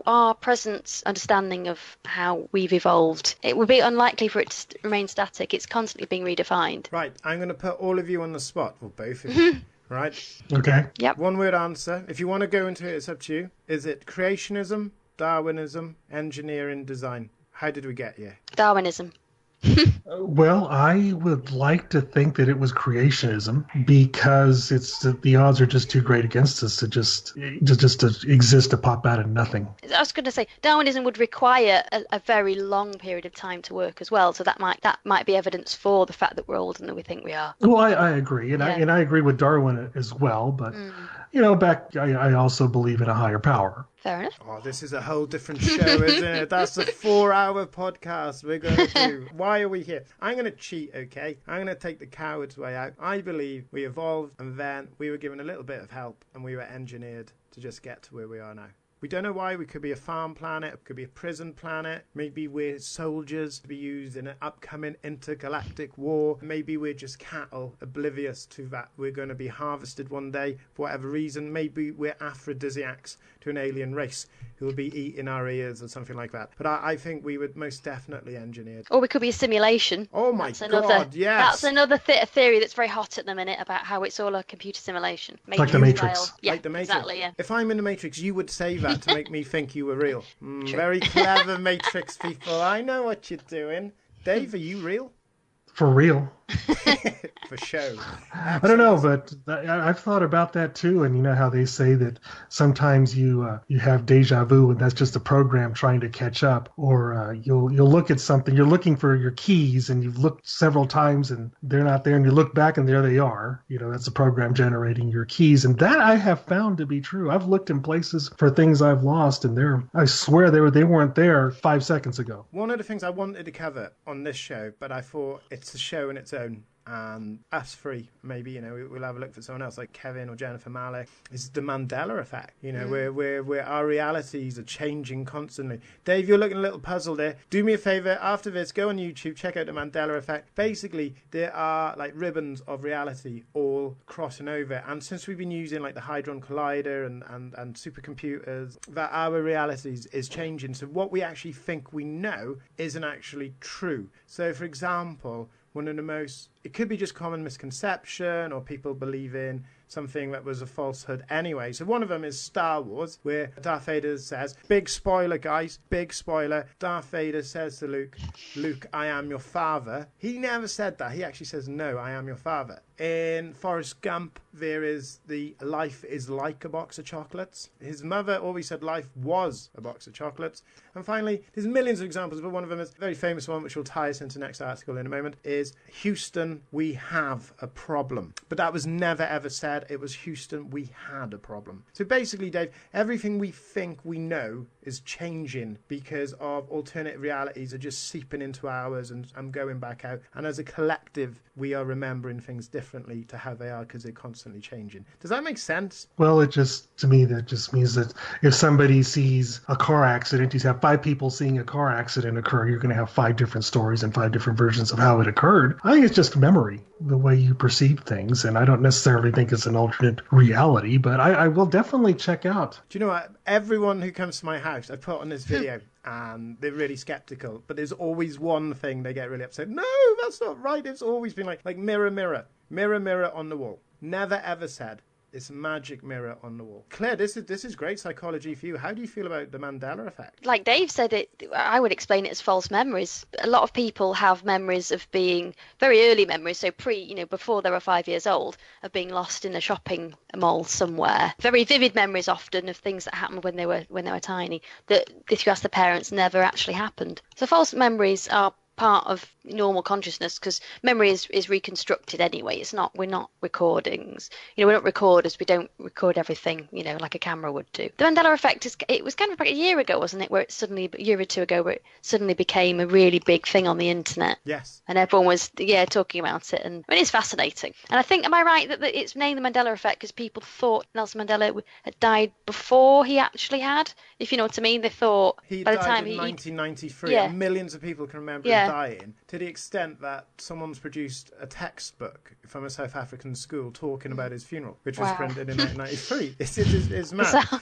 our present understanding of how we've evolved, it would be unlikely for it to remain static. It's constantly being redefined. Right, I'm going to put all of you on the spot, well, both of you. Right? Okay. Yep. One word answer. If you want to go into it, it's up to you. Is it creationism, Darwinism, engineering, design? How did we get here? Darwinism. Well, I would like to think that it was creationism, because the odds are just too great against us to just exist, to pop out of nothing. I was going to say Darwinism would require a very long period of time to work as well, so that might be evidence for the fact that we're older than we think we are. Well, I agree, and I agree with Darwin as well, but I also believe in a higher power. Fair enough. Oh, this is a whole different show, isn't it? That's a 4-hour podcast we're going to do. Why are we here? I'm going to cheat, okay? I'm going to take the coward's way out. I believe we evolved, and then we were given a little bit of help, and we were engineered to just get to where we are now. We don't know why. We could be a farm planet, it could be a prison planet. Maybe we're soldiers to be used in an upcoming intergalactic war. Maybe we're just cattle, oblivious to that we're going to be harvested one day for whatever reason. Maybe we're aphrodisiacs to an alien race who will be eating our ears or something like that. But I think we would most definitely engineer. Or we could be a simulation. Oh my God, yes. That's another theory that's very hot at the minute about how it's all a computer simulation. Like the Matrix. Style. Yeah, like the Matrix. Exactly, yeah. If I'm in the Matrix, you would say that to make me think you were real. Very clever Matrix people. I know what you're doing. Dave, are you real? For real. For show. I don't know, but I've thought about that too. And you know how they say that sometimes you have deja vu, and that's just a program trying to catch up. Or you'll look at something, you're looking for your keys, and you've looked several times and they're not there, and you look back and there they are. You know, that's a program generating your keys, and that I have found to be true. I've looked in places for things I've lost, and I swear they weren't there 5 seconds ago. One of the things I wanted to cover on this show, but I thought it's a show in its own, and us three, maybe, you know, we'll have a look for someone else like Kevin or Jennifer Malik, is the Mandela Effect, you know, where our realities are changing constantly. Dave, you're looking a little puzzled there. Do me a favor, after this, go on YouTube, check out the Mandela Effect. Basically, there are like ribbons of reality all crossing over, and since we've been using like the Hadron Collider and supercomputers, that our realities is changing. So what we actually think we know isn't actually true. So for example, one of the most, it could be just common misconception or people believing something that was a falsehood anyway. So one of them is Star Wars, where Darth Vader says, big spoiler guys, big spoiler, Darth Vader says to Luke, I am your father. He never said that. He actually says, no, I am your father. In Forrest Gump, there is the life is like a box of chocolates. His mother always said life was a box of chocolates. And finally, there's millions of examples, but one of them is a very famous one, which will tie us into the next article in a moment, is Houston, we have a problem. But that was never ever said. It was Houston, we had a problem. So basically, Dave, everything we think we know is changing because of alternate realities are just seeping into ours and going back out. And as a collective, we are remembering things differently to how they are because they're constantly changing. Does that make sense? Well, to me, that just means that if somebody sees a car accident, you have 5 people seeing a car accident occur, you're going to have 5 different stories and 5 different versions of how it occurred. I think it's just memory, the way you perceive things, and I don't necessarily think it's an alternate reality, but I will definitely check out. Do you know what? Everyone who comes to my house, I put on this video, and they're really skeptical, but there's always one thing they get really upset. No, that's not right. It's always been like mirror, mirror, mirror, mirror on the wall. Never ever said it's a magic mirror on the wall. Claire, this is great psychology for you. How do you feel about the Mandela Effect? Like Dave said, I would explain it as false memories. A lot of people have memories of being very early memories, so before they were 5 years old, of being lost in a shopping mall somewhere. Very vivid memories often of things that happened when they were tiny that, if you ask the parents, never actually happened. So false memories are part of normal consciousness because memory is reconstructed anyway. We're not recordings. We're not recorders. We don't record everything, like a camera would do. The Mandela Effect it was kind of like a year ago, wasn't it? A year or two ago, where it suddenly became a really big thing on the internet. Yes. And everyone was, talking about it. And it's fascinating. And I think, am I right that it's named the Mandela Effect because people thought Nelson Mandela had died before he actually had? If you know what I mean, they thought he by the died time in 1993. Yeah. And millions of people can remember him dying, to the extent that someone's produced a textbook from a South African school talking about his funeral, which was printed in 1993. It's mad.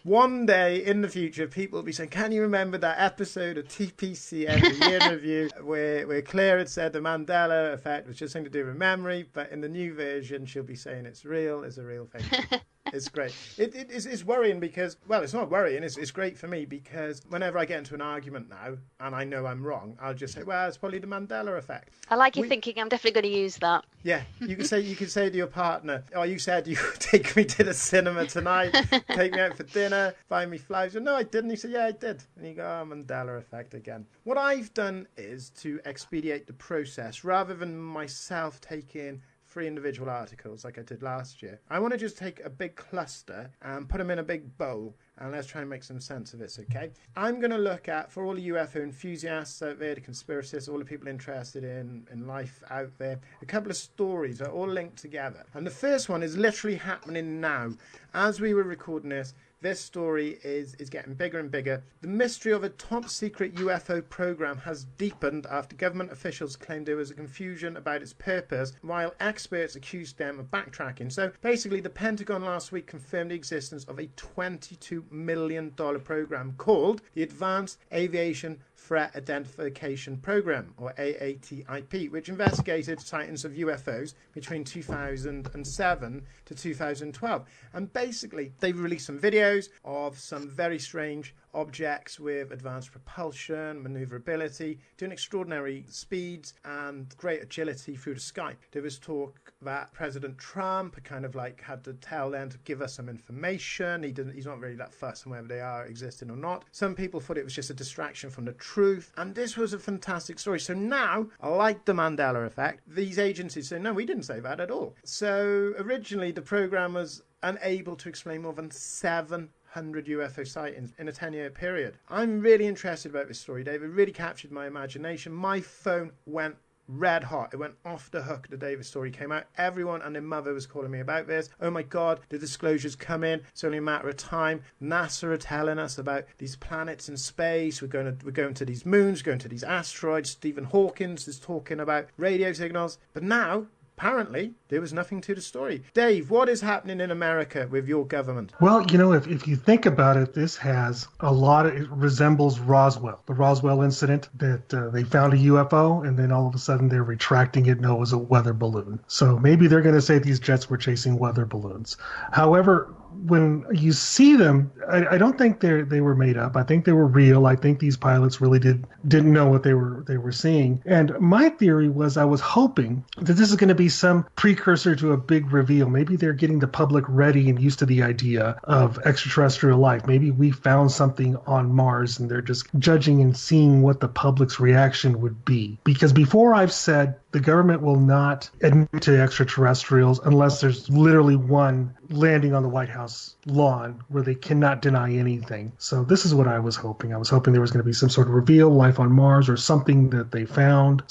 One day in the future, people will be saying, can you remember that episode of TPCN, the Year in Review, where Claire had said the Mandela Effect was just something to do with memory, but in the new version, she'll be saying it's a real thing. It's great. It's worrying because, well, it's not worrying. It's great for me because whenever I get into an argument now and I know I'm wrong, I'll just say, well, it's probably the Mandela Effect. I like you thinking. I'm definitely going to use that. Yeah, you can say to your partner, oh, you said you would take me to the cinema tonight, take me out for dinner, buy me flowers. No, I didn't. You say, yeah, I did. And you go, oh, Mandela Effect again. What I've done is to expedite the process rather than myself taking 3 individual articles like I did last year. I want to just take a big cluster and put them in a big bowl and let's try and make some sense of this, okay? I'm going to look at, for all the UFO enthusiasts out there, the conspiracists, all the people interested in life out there, a couple of stories that are all linked together. And the first one is literally happening now. As we were recording this, this story is getting bigger and bigger. The mystery of a top-secret UFO program has deepened after government officials claimed there was a confusion about its purpose, while experts accused them of backtracking. So basically, the Pentagon last week confirmed the existence of a $22 million program called the Advanced Aviation Threat Identification Program, or AATIP, which investigated sightings of UFOs between 2007 to 2012. And basically, they released some videos of some very strange objects with advanced propulsion, maneuverability, doing extraordinary speeds and great agility through the sky. There was talk that President Trump kind of like had to tell them to give us some information. He's not really that fussed on whether they are existing or not. Some people thought it was just a distraction from the truth, and this was a fantastic story. So now, like the Mandela Effect, these agencies say, no, we didn't say that at all. So originally the program was unable to explain more than 700 UFO sightings in a 10-year period. I'm really interested about this story, Dave. It really captured my imagination. My phone went red hot. It went off the hook the day the story came out. Everyone and their mother was calling me about this. Oh my God, the disclosures come in. It's only a matter of time. NASA are telling us about these planets in space. We're going to these moons, going to these asteroids. Stephen Hawkins is talking about radio signals. But now, apparently, there was nothing to the story. Dave, what is happening in America with your government? Well, if you think about it, this has it resembles Roswell, the Roswell incident that they found a UFO and then all of a sudden they're retracting it. No, it was a weather balloon. So maybe they're going to say these jets were chasing weather balloons. However, when you see them, I don't think they were made up. I think they were real. I think these pilots really didn't know what they were seeing. And my theory was, I was hoping that this is going to be some precursor to a big reveal. Maybe they're getting the public ready and used to the idea of extraterrestrial life. Maybe we found something on Mars and they're just judging and seeing what the public's reaction would be. Because before I've said the government will not admit to extraterrestrials unless there's literally one landing on the White House lawn where they cannot deny anything. So this is what I was hoping. I was hoping there was going to be some sort of reveal, life on Mars, or something that they found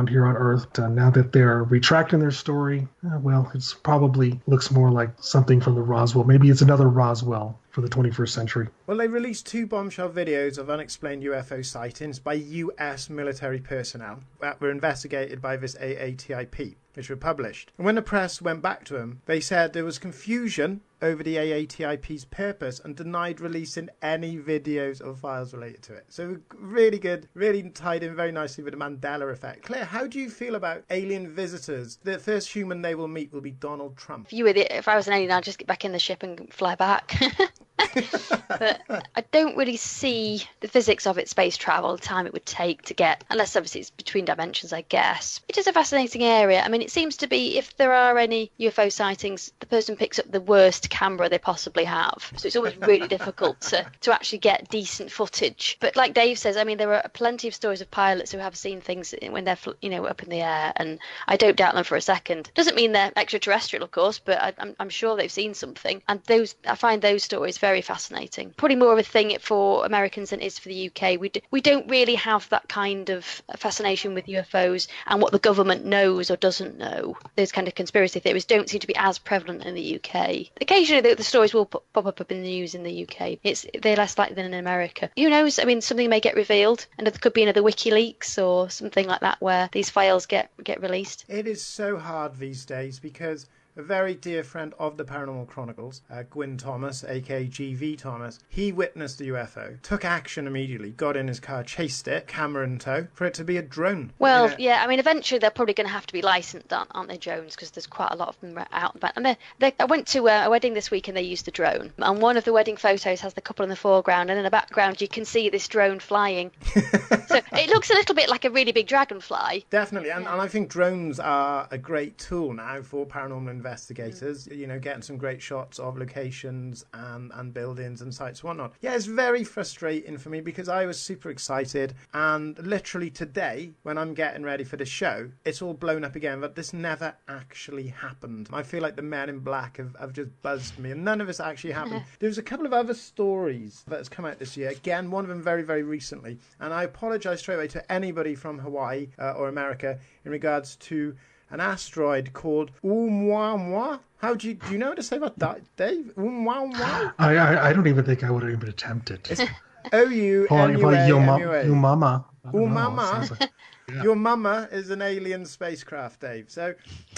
here on Earth. Now that they're retracting their story, well, it's probably looks more like something from the Roswell. Maybe it's another Roswell for the 21st century. Well, they released 2 bombshell videos of unexplained UFO sightings by US military personnel that were investigated by this AATIP, which were published. And when the press went back to them, they said there was confusion over the AATIP's purpose and denied releasing any videos or files related to it. So really good, really tied in very nicely with the Mandela Effect. Claire, how do you feel about alien visitors? The first human they will meet will be Donald Trump. If I was an alien, I'd just get back in the ship and fly back. But I don't really see the physics of it, space travel, the time it would take to get, unless obviously it's between dimensions, I guess. It is a fascinating area. I mean, it seems to be, if there are any UFO sightings, the person picks up the worst camera they possibly have. So it's always really difficult to actually get decent footage. But like Dave says, I mean, there are plenty of stories of pilots who have seen things when they're, up in the air, and I don't doubt them for a second. Doesn't mean they're extraterrestrial, of course, but I'm sure they've seen something. And I find those stories very fascinating. Probably more of a thing for Americans than it is for the UK. We don't really have that kind of fascination with UFOs and what the government knows or doesn't know. Those kind of conspiracy theories don't seem to be as prevalent in the UK. Occasionally the stories will pop up in the news in the UK. They're less likely than in America. Who knows? I mean, something may get revealed, and there could be another WikiLeaks or something like that where these files get released. It is so hard these days because a very dear friend of the Paranormal Chronicles, Gwyn Thomas, aka GV Thomas, he witnessed the UFO, took action immediately, got in his car, chased it, camera in tow, for it to be a drone. Well, yeah, I mean, eventually they're probably going to have to be licensed, aren't they, drones? Because there's quite a lot of them out and about. And I went to a wedding this week and they used the drone. And one of the wedding photos has the couple in the foreground, and in the background you can see this drone flying. So it looks a little bit like a really big dragonfly. Definitely, and I think drones are a great tool now for paranormal investigators, getting some great shots of locations and buildings and sites and whatnot. Yeah, it's very frustrating for me because I was super excited, and literally today, when I'm getting ready for the show, it's all blown up again, but this never actually happened. I feel like the Men in Black have just buzzed me, and none of this actually happened. There's a couple of other stories that has come out this year, again, one of them very, very recently, and I apologise straight away to anybody from Hawaii or America in regards to an asteroid called Oumuamua. Do you know how to say that, Dave? Oumuamua? I don't even think I would have even attempted. It's O-U-M-U-A-M-U-A. Umama. Umama. Your mama is an alien spacecraft, Dave. So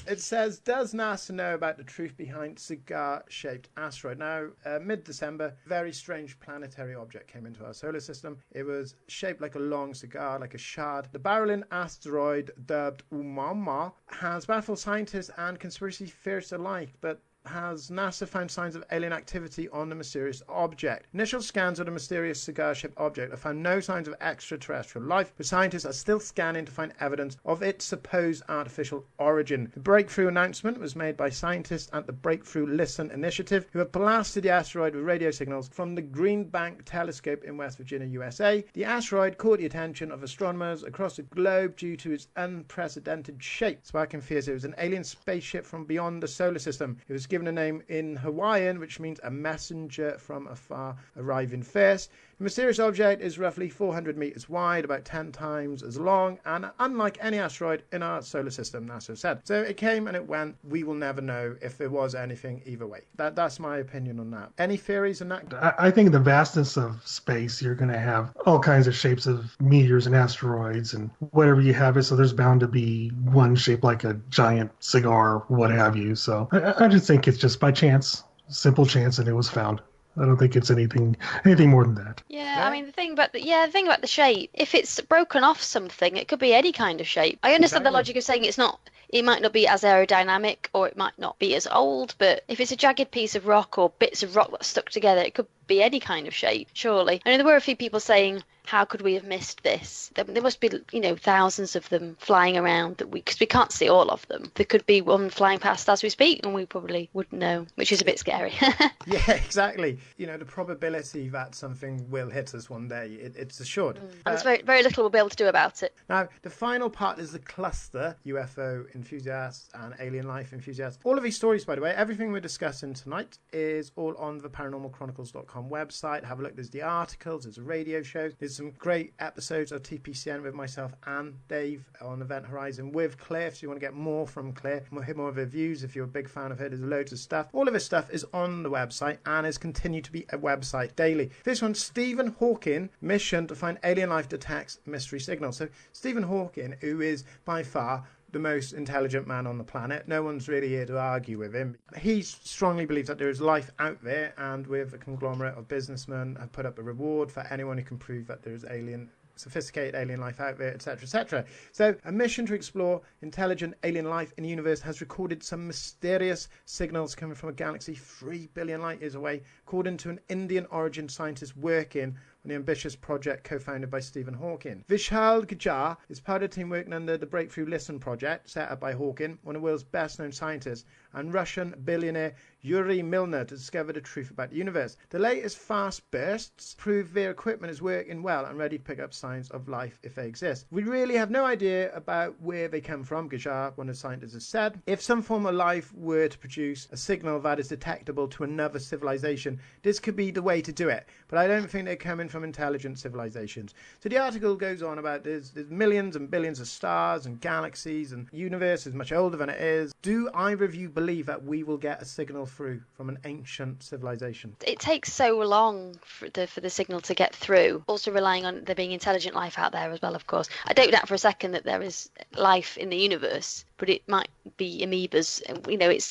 it says, does NASA know about the truth behind cigar-shaped asteroid? Now, mid-December, a very strange planetary object came into our solar system. It was shaped like a long cigar, like a shard. The barreling asteroid, dubbed Umama, has baffled scientists and conspiracy theorists alike, but has NASA found signs of alien activity on the mysterious object. Initial scans of the mysterious cigar-shaped object have found no signs of extraterrestrial life, but scientists are still scanning to find evidence of its supposed artificial origin. The breakthrough announcement was made by scientists at the Breakthrough Listen Initiative, who have blasted the asteroid with radio signals from the Green Bank Telescope in West Virginia, USA. The asteroid caught the attention of astronomers across the globe due to its unprecedented shape, sparking fears it was an alien spaceship from beyond the solar system. It was given a name in Hawaiian, which means a messenger from afar arriving first. The mysterious object is roughly 400 meters wide, about 10 times as long, and unlike any asteroid in our solar system, NASA said. So it came and it went. We will never know if there was anything either way. That's my opinion on that. Any theories on that? I think in the vastness of space, you're going to have all kinds of shapes of meteors and asteroids and whatever you have it. So there's bound to be one shaped like a giant cigar, what have you. So I just think it's just by chance, simple chance, and it was found. I don't think it's anything more than that. Yeah, I mean, the thing about the shape, if it's broken off something, it could be any kind of shape. I understand the logic of saying it might not be as aerodynamic or it might not be as old, but if it's a jagged piece of rock or bits of rock that's stuck together, it could be any kind of shape, surely. I know there were a few people saying, how could we have missed this? There must be, thousands of them flying around because we can't see all of them. There could be one flying past as we speak, and we probably wouldn't know, which is a bit scary. Yeah, exactly. The probability that something will hit us one day, it's assured. And there's very, very little we'll be able to do about it. Now, the final part is the cluster, UFO enthusiasts and alien life enthusiasts. All of these stories, by the way, everything we're discussing tonight is all on the ParanormalChronicles.com website. Have a look. There's the articles, there's a radio show, there's some great episodes of TPCN with myself and Dave on Event Horizon with Claire. If you want to get more from Claire, hear more of her views, if you're a big fan of her, there's loads of stuff. All of this stuff is on the website and is continued to be a website daily. This one, Stephen Hawking, mission to find alien life detects mystery signals. So Stephen Hawking, who is by far the most intelligent man on the planet. No one's really here to argue with him. He strongly believes that there is life out there, and with a conglomerate of businessmen have put up a reward for anyone who can prove that there is sophisticated alien life out there, etc., etc. So a mission to explore intelligent alien life in the universe has recorded some mysterious signals coming from a galaxy 3 billion light years away, according to an Indian origin scientist working on the ambitious project co-founded by Stephen Hawking. Vishal Gujjar is part of the team working under the Breakthrough Listen project set up by Hawking, one of the world's best known scientists, and Russian billionaire Yuri Milner to discover the truth about the universe. The latest fast bursts prove their equipment is working well and ready to pick up signs of life if they exist. We really have no idea about where they come from, Gujjar, one of the scientists, has said. If some form of life were to produce a signal that is detectable to another civilization, this could be the way to do it. But I don't think they're coming from intelligent civilizations. So the article goes on about there's millions and billions of stars and galaxies, and the universe is much older than it is. Do either of you believe that we will get a signal through from an ancient civilization? It takes so long for the signal to get through. Also relying on there being intelligent life out there as well, of course. I don't doubt for a second that there is life in the universe, but it might be amoebas.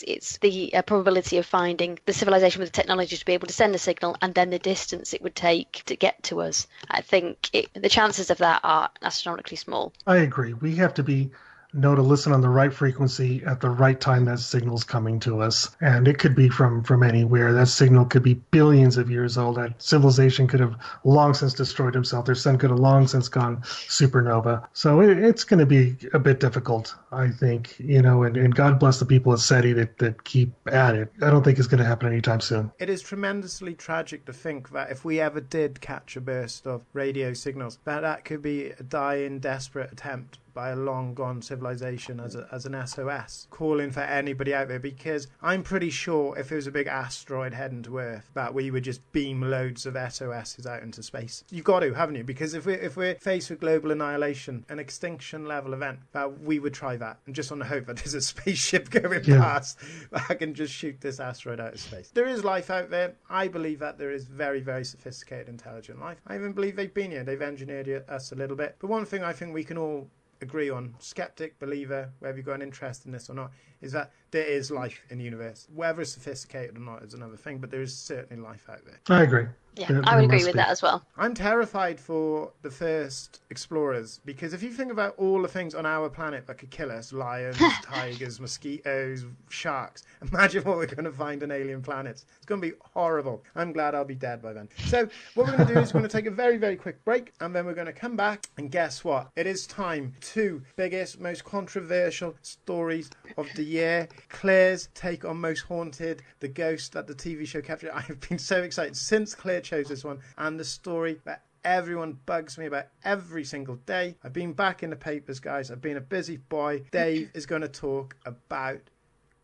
It's the probability of finding the civilization with the technology to be able to send a signal, and then the distance it would take to get to us. I think the chances of that are astronomically small. I agree. We have to know to listen on the right frequency at the right time that signal's coming to us. And it could be from anywhere. That signal could be billions of years old. That civilization could have long since destroyed himself. Their sun could have long since gone supernova. So it's going to be a bit difficult, I think, and God bless the people at SETI that keep at it. I don't think it's going to happen anytime soon. It is tremendously tragic to think that if we ever did catch a burst of radio signals, that could be a dying, desperate attempt by a long gone civilization as an SOS, calling for anybody out there, because I'm pretty sure if it was a big asteroid heading to Earth, that we would just beam loads of SOSs out into space. You've got to, haven't you? Because if we're faced with global annihilation, an extinction level event, that we would try that, and just on the hope that there's a spaceship going past that can just shoot this asteroid out of space. There is life out there. I believe that there is very, very sophisticated, intelligent life. I even believe they've been here. They've engineered us a little bit. But one thing I think we can all agree on, skeptic, believer, whether you've got an interest in this or not, is that there is life in the universe. Whether it's sophisticated or not is another thing, but there is certainly life out there. I agree. Yeah, I would agree with that as well. I'm terrified for the first explorers, because if you think about all the things on our planet that could kill us, lions, tigers, mosquitoes, sharks, imagine what we're going to find on alien planets. It's going to be horrible. I'm glad I'll be dead by then. So what we're going to do is we're going to take a very, very quick break, and then we're going to come back, and guess what? It is time. 2 biggest, most controversial stories of the year. Claire's take on Most Haunted, the ghost that the TV show captured. I have been so excited since Claire chose this one, and the story that everyone bugs me about every single day. I've been back in the papers, guys. I've been a busy boy. Dave is going to talk about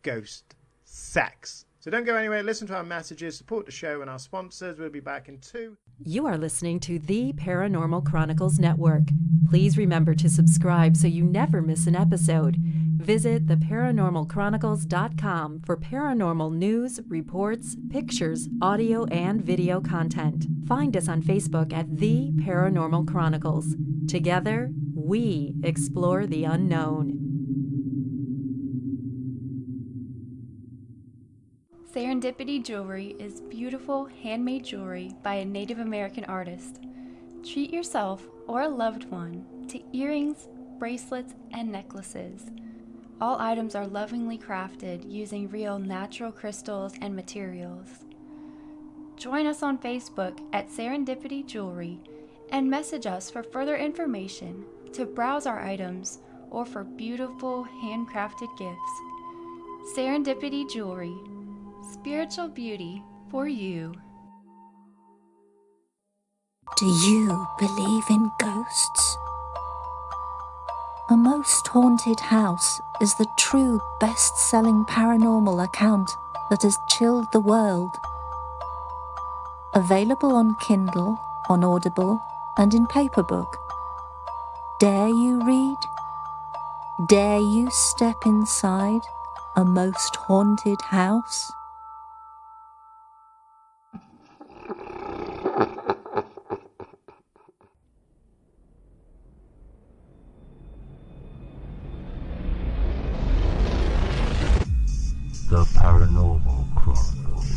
ghost sex. So don't go anywhere. Listen to our messages, support the show and our sponsors. We'll be back in 2. You are listening to the Paranormal Chronicles Network. Please remember to subscribe so you never miss an episode. Visit theparanormalchronicles.com for paranormal news, reports, pictures, audio, and video content. Find us on Facebook at The Paranormal Chronicles. Together, we explore the unknown. Serendipity Jewelry is beautiful, handmade jewelry by a Native American artist. Treat yourself or a loved one to earrings, bracelets, and necklaces. All items are lovingly crafted using real natural crystals and materials. Join us on Facebook at Serendipity Jewelry and message us for further information, to browse our items, or for beautiful handcrafted gifts. Serendipity Jewelry. Spiritual beauty for you. Do you believe in ghosts? A Most Haunted House is the true best-selling paranormal account that has chilled the world. Available on Kindle, on Audible, and in paperbook. Dare you read? Dare you step inside a most haunted house? The Paranormal Chronicles.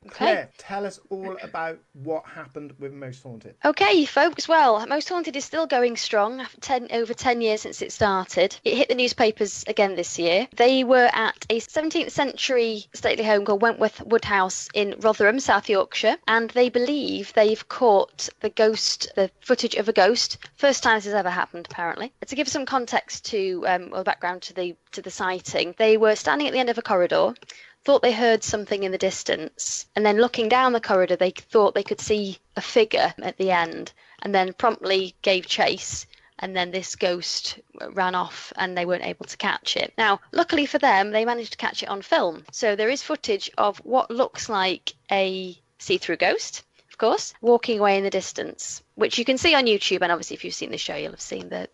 Claire, tell us all about what happened with Most Haunted. Okay, folks. Well, Most Haunted is still going strong. Over 10 years since it started. It hit the newspapers again this year. They were at a 17th century stately home called Wentworth Woodhouse in Rotherham, South Yorkshire, and they believe they've caught the footage of a ghost. First time this has ever happened, apparently. To give some context to background to the sighting, they were standing at the end of a corridor, thought they heard something in the distance, and then looking down the corridor they thought they could see a figure at the end, and then promptly gave chase, and then this ghost ran off and they weren't able to catch it. Now, luckily for them, they managed to catch it on film. So there is footage of what looks like a see-through ghost, of course, walking away in the distance, which you can see on YouTube, and obviously if you've seen the show you'll have seen the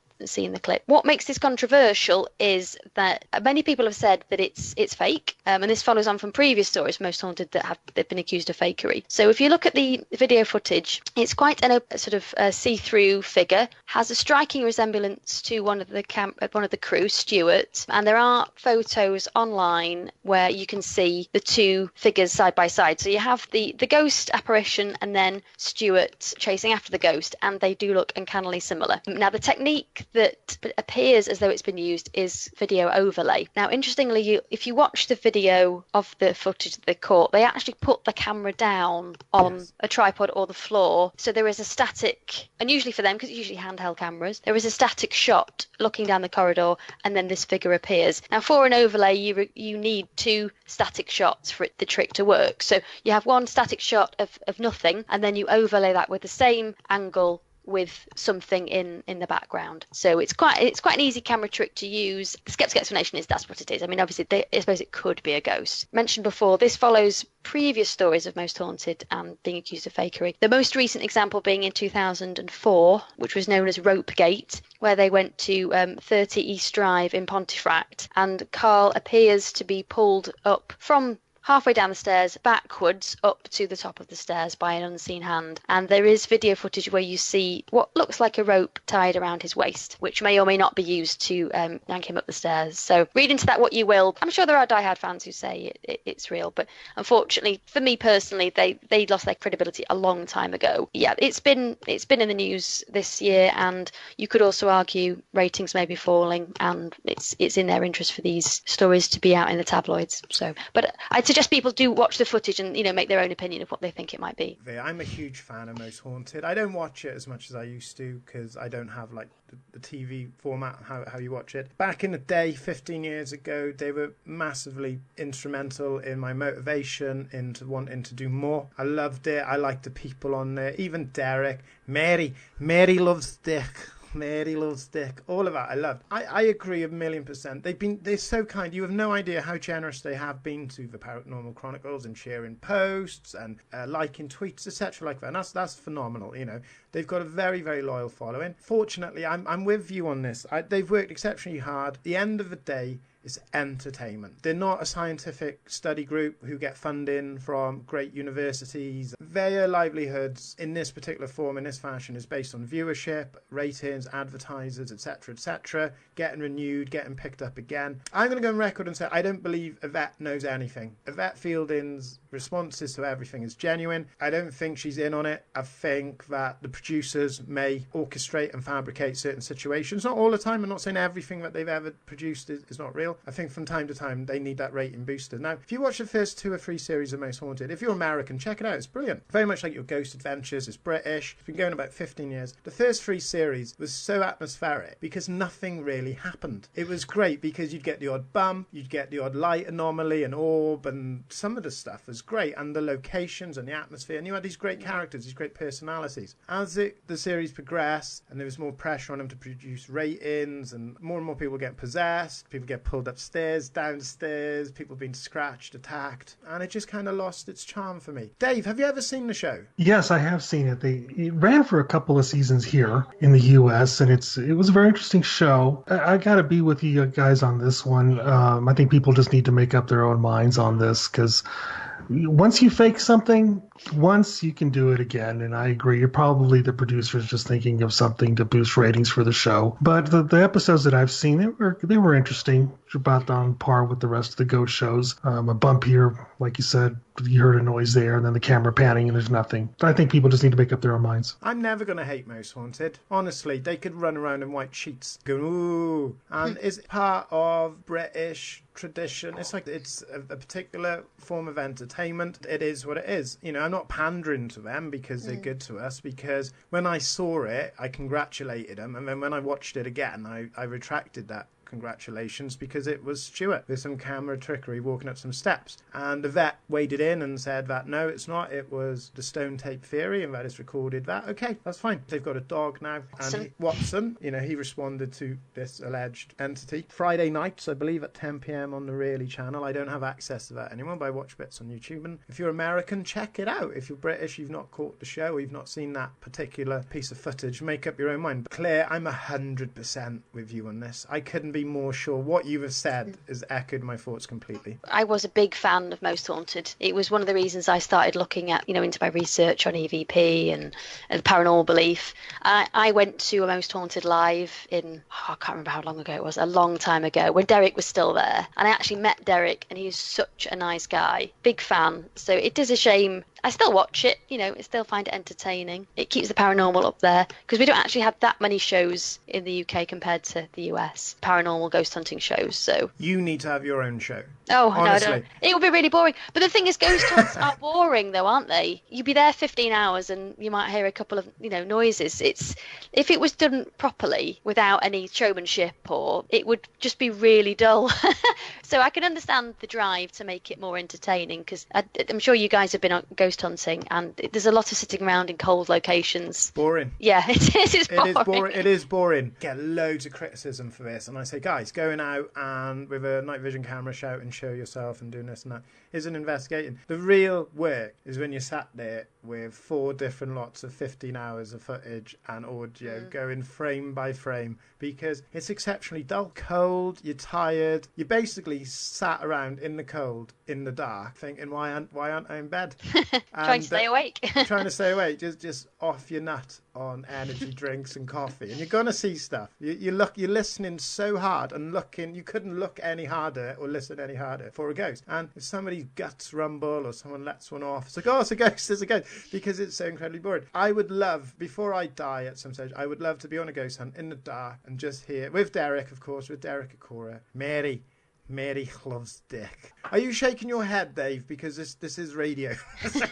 clip. What makes this controversial is that many people have said that it's fake, and this follows on from previous stories, Most Haunted, that they've been accused of fakery. So if you look at the video footage, it's quite a sort of see-through figure, has a striking resemblance to one of the crew, Stuart, and there are photos online where you can see the two figures side by side. So you have the ghost apparition and then Stuart chasing after the ghost, and they do look uncannily similar. Now the technique that appears as though it's been used is video overlay. Now, interestingly, if you watch the video of the footage that they caught, they actually put the camera down on a tripod or the floor. So there is a static, and usually for them, because it's usually handheld cameras, there is a static shot looking down the corridor, and then this figure appears. Now, for an overlay, you need 2 static shots for the trick to work. So you have one static shot of nothing, and then you overlay that with the same angle with something in the background. So it's quite an easy camera trick to use. The skeptical explanation is that's what it is. I mean, obviously, I suppose it could be a ghost. Mentioned before, this follows previous stories of Most Haunted and being accused of fakery. The most recent example being in 2004, which was known as Rope Gate, where they went to 30 East Drive in Pontefract, and Carl appears to be pulled up from halfway down the stairs backwards up to the top of the stairs by an unseen hand. And there is video footage where you see what looks like a rope tied around his waist, which may or may not be used to yank him up the stairs. So read into that what you will. I'm sure there are diehard fans who say it's real, but unfortunately for me personally, they lost their credibility a long time ago. Yeah, it's been in the news this year, and you could also argue ratings may be falling, and it's in their interest for these stories to be out in the tabloids. So, but I'd suggest people do watch the footage and make their own opinion of what they think it might be. I'm a huge fan of Most Haunted. I don't watch it as much as I used to because I don't have like the TV format, how you watch it. Back in the day, 15 years ago, they were massively instrumental in my motivation into wanting to do more. I loved it. I liked the people on there, even Derek, Mary loves Dick. Mary loves Dick. All of that I loved. I agree 1,000,000%. They're so kind. You have no idea how generous they have been to the Paranormal Chronicles and sharing posts and liking tweets, etc. like that. And that's phenomenal. They've got a very, very loyal following. Fortunately, I'm with you on this. They've worked exceptionally hard. At the end of the day, it's entertainment. They're not a scientific study group who get funding from great universities. Their livelihoods in this particular form, in this fashion, is based on viewership, ratings, advertisers, etc., getting renewed, getting picked up again. I'm going to go on record and say I don't believe Yvette knows anything. Yvette Fielding's responses to everything is genuine. I don't think she's in on it. I think that the producers may orchestrate and fabricate certain situations. Not all the time. I'm not saying everything that they've ever produced is not real. I think from time to time they need that rating booster. Now, if you watch the first 2 or 3 series of Most Haunted, if you're American, check it out. It's brilliant. Very much like your Ghost Adventures. It's British. It's been going about 15 years. The first 3 series was so atmospheric because nothing really happened. It was great because you'd get the odd bump, you'd get the odd light anomaly, an orb, and some of the stuff was great. And the locations and the atmosphere. And you had these great characters, these great personalities. As the series progressed and there was more pressure on them to produce ratings and more people get possessed, people get pulled upstairs, downstairs, people being scratched, attacked, and it just kind of lost its charm for me. Dave, have you ever seen the show? Yes, I have seen it. It ran for a couple of seasons here in the U.S., and it was a very interesting show. I got to be with you guys on this one. I think people just need to make up their own minds on this, because once you fake something, once you can do it again. And I agree, you're probably the producers just thinking of something to boost ratings for the show. But the episodes that I've seen, they were interesting. About on par with the rest of the ghost shows. A bump here, like you said, you heard a noise there, and then the camera panning, and there's nothing. I think people just need to make up their own minds. I'm never going to hate Most Haunted. Honestly, they could run around in white sheets going, ooh. And it's part of British tradition. It's like it's a particular form of entertainment. It is what it is. I'm not pandering to them because they're good to us, because when I saw it, I congratulated them. And then when I watched it again, I retracted that congratulations, because it was Stuart. There's some camera trickery walking up some steps, and the vet waded in and said that no, it's not, it was the stone tape theory, and that is recorded that. Okay, that's fine. They've got a dog now, and Watson, he responded to this alleged entity Friday nights, I believe, at 10 p.m. on the Really channel. I don't have access to that anymore, but I watch bits on YouTube. And if you're American, check it out. If you're British, you've not caught the show, or you've not seen that particular piece of footage, make up your own mind. But Claire, I'm 100% with you on this. I couldn't be more sure. What you have said has echoed my thoughts completely. I was a big fan of Most Haunted. It was one of the reasons I started looking at, into my research on EVP and paranormal belief. I went to a Most Haunted live in, I can't remember how long ago it was, a long time ago, when Derek was still there. And I actually met Derek, and he's such a nice guy. Big fan. So it is a shame I still watch it, I still find it entertaining. It keeps the paranormal up there because we don't actually have that many shows in the UK compared to the US, paranormal ghost hunting shows. So You need to have your own show. oh Honestly. no, it would be really boring. But the thing is, ghost hunts are boring though, aren't they? You'd be there 15 hours and you might hear a couple of noises. It's if it was done properly without any showmanship, or it would just be really dull. So I can understand the drive to make it more entertaining, because I'm sure you guys have been on ghost hunting, and there's a lot of sitting around in cold locations. Boring. Yeah, it is. It's boring. It is boring. Get loads of criticism for this, and I say, guys, going out and with a night vision camera, shout and show yourself and doing this and that isn't investigating. The real work is when you're sat there with 4 different lots of 15 hours of footage and audio going frame by frame, because it's exceptionally dull, cold, you're tired, you basically sat around in the cold, in the dark, thinking, why aren't I in bed? Trying to stay awake. Trying to stay awake, just off your nut on energy drinks and coffee, and you're gonna see stuff. You're listening so hard and looking. You couldn't look any harder or listen any harder for a ghost. And if somebody's guts rumble or someone lets one off, it's like, oh, it's a ghost, it's a ghost, because it's so incredibly boring. I would love, before I die at some stage, I would love to be on a ghost hunt in the dark and just hear, with Derek, of course, with Derek Akora, Mary loves dick. Are you shaking your head, Dave? Because this is radio.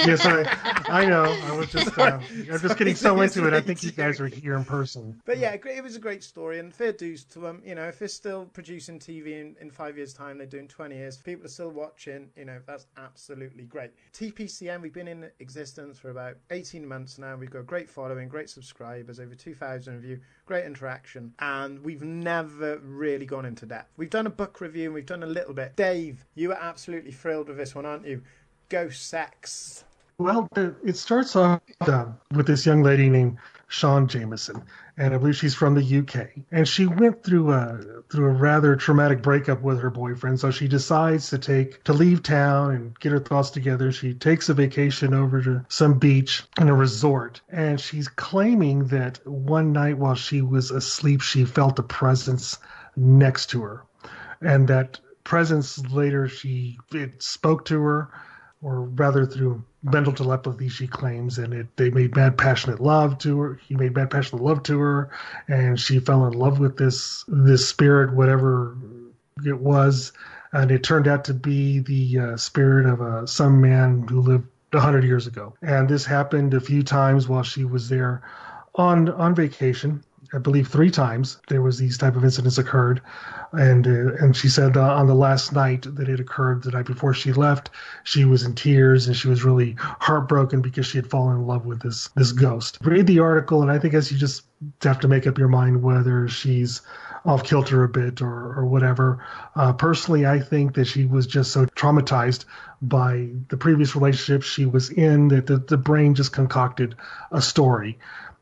Yes, I know. I was just I'm just getting so into it. I think you guys are here in person. But yeah, it was a great story, and fair dues to them. If they're still producing TV in 5 years' time, they're doing 20 years. People are still watching. That's absolutely great. TPCN, we've been in existence for about 18 months now. We've got a great following, great subscribers, over 2,000 of you, great interaction, and we've never really gone into depth. We've done a book review and we've done a little bit. Dave, you are absolutely thrilled with this one, aren't you? Ghost sex. Well, it starts off with this young lady named Sean Jameson, and I believe she's from the UK. And she went through a rather traumatic breakup with her boyfriend, so she decides to leave town and get her thoughts together. She takes a vacation over to some beach in a resort, and she's claiming that one night while she was asleep, she felt a presence next to her, and that presence later it spoke to her, or rather through mental telepathy, she claims, and they made mad passionate love to her. He made mad passionate love to her, and she fell in love with this spirit, whatever it was, and it turned out to be the spirit of some man who lived 100 years ago. And this happened a few times while she was there on vacation. I believe 3 times there was these type of incidents occurred, and she said on the last night that it occurred, the night before she left, she was in tears and she was really heartbroken because she had fallen in love with this ghost. Read the article, and I think as you just have to make up your mind whether she's off kilter a bit or whatever. Personally, I think that she was just so traumatized by the previous relationship she was in that the brain just concocted a story,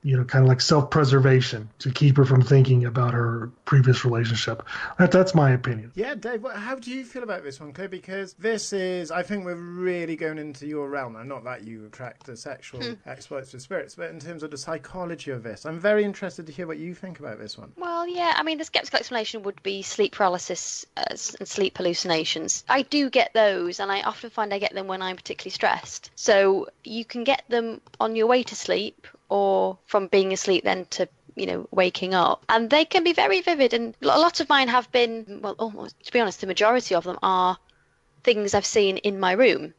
kind of like self-preservation to keep her from thinking about her previous relationship. That's my opinion. Yeah, Dave, how do you feel about this one, Claire? Because this is, I think we're really going into your realm. And not that you attract the sexual exploits with spirits, but in terms of the psychology of this. I'm very interested to hear what you think about this one. Well, yeah, I mean, the skeptical explanation would be sleep paralysis and sleep hallucinations. I do get those, and I often find I get them when I'm particularly stressed. So you can get them on your way to sleep, or from being asleep then to waking up, and they can be very vivid. And a lot of mine have been, well, almost, to be honest, the majority of them are things I've seen in my room.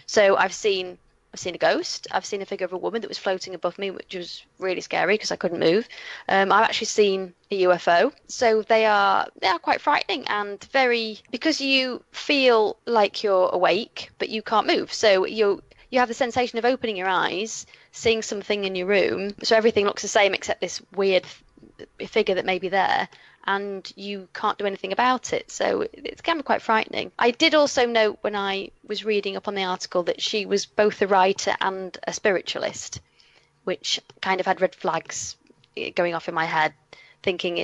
So I've seen a ghost, I've seen a figure of a woman that was floating above me, which was really scary because I couldn't move. I've actually seen a UFO. So they are quite frightening, and very, because you feel like you're awake but you can't move, so you have the sensation of opening your eyes, seeing something in your room, so everything looks the same except this weird figure that may be there, and you can't do anything about it. So it can be quite frightening. I did also note when I was reading up on the article that she was both a writer and a spiritualist, which kind of had red flags going off in my head, thinking,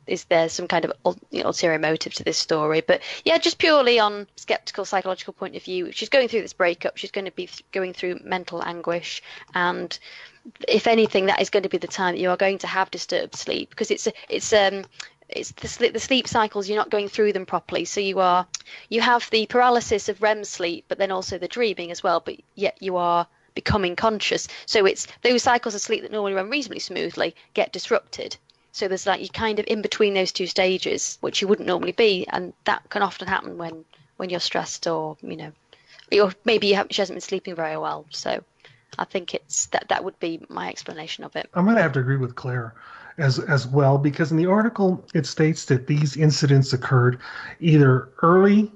is there some kind of ulterior motive to this story? But yeah, just purely on skeptical, psychological point of view, she's going through this breakup. She's going to be going through mental anguish, and if anything, that is going to be the time that you are going to have disturbed sleep, because it's it's the sleep cycles, you're not going through them properly. So you have the paralysis of REM sleep, but then also the dreaming as well, but yet you are becoming conscious. So it's those cycles of sleep that normally run reasonably smoothly get disrupted. So there's like, you're kind of in between those two stages, which you wouldn't normally be, and that can often happen when you're stressed, or or maybe she hasn't been sleeping very well. So I think it's that would be my explanation of it. I'm going to have to agree with Claire as well, because in the article it states that these incidents occurred either early,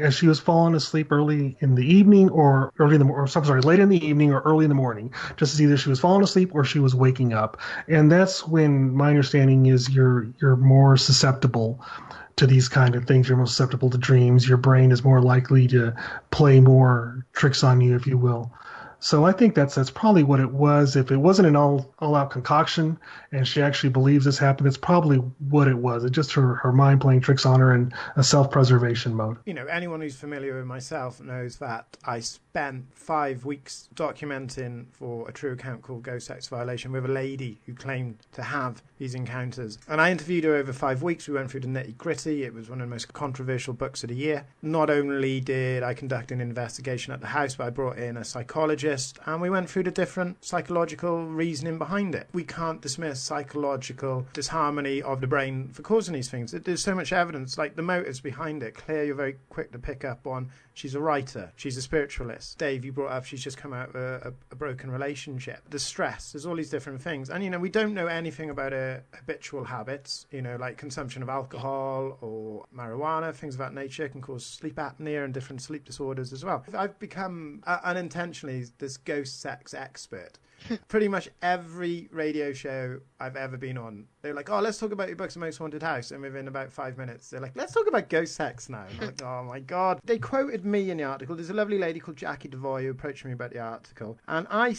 as she was falling asleep early in the evening, or late in the evening or early in the morning. Just as either she was falling asleep or she was waking up. And that's when, my understanding is, you're more susceptible to these kind of things. You're more susceptible to dreams. Your brain is more likely to play more tricks on you, if you will. So I think that's probably what it was. If it wasn't an all-out concoction and she actually believes this happened, it's probably what it was. It's just her mind playing tricks on her in a self-preservation mode. Anyone who's familiar with myself knows that I spent 5 weeks documenting for a true account called Ghost Sex Violation with a lady who claimed to have these encounters. And I interviewed her over 5 weeks. We went through the nitty-gritty. It was one of the most controversial books of the year. Not only did I conduct an investigation at the house, but I brought in a psychologist, and we went through the different psychological reasoning behind it. We can't dismiss psychological disharmony of the brain for causing these things. There's so much evidence, like the motives behind it. Claire, you're very quick to pick up on. She's a writer. She's a spiritualist. Dave, you brought up she's just come out of a broken relationship. The stress, there's all these different things. And, we don't know anything about her habitual habits, like consumption of alcohol or marijuana, things of that nature can cause sleep apnea and different sleep disorders as well. I've become unintentionally this ghost sex expert. Pretty much every radio show I've ever been on, they're like, oh, let's talk about your book's The Most Haunted House. And within about 5 minutes, they're like, let's talk about ghost sex now. And I'm like, oh my God. They quoted me in the article. There's a lovely lady called Jackie Devoy who approached me about the article. And I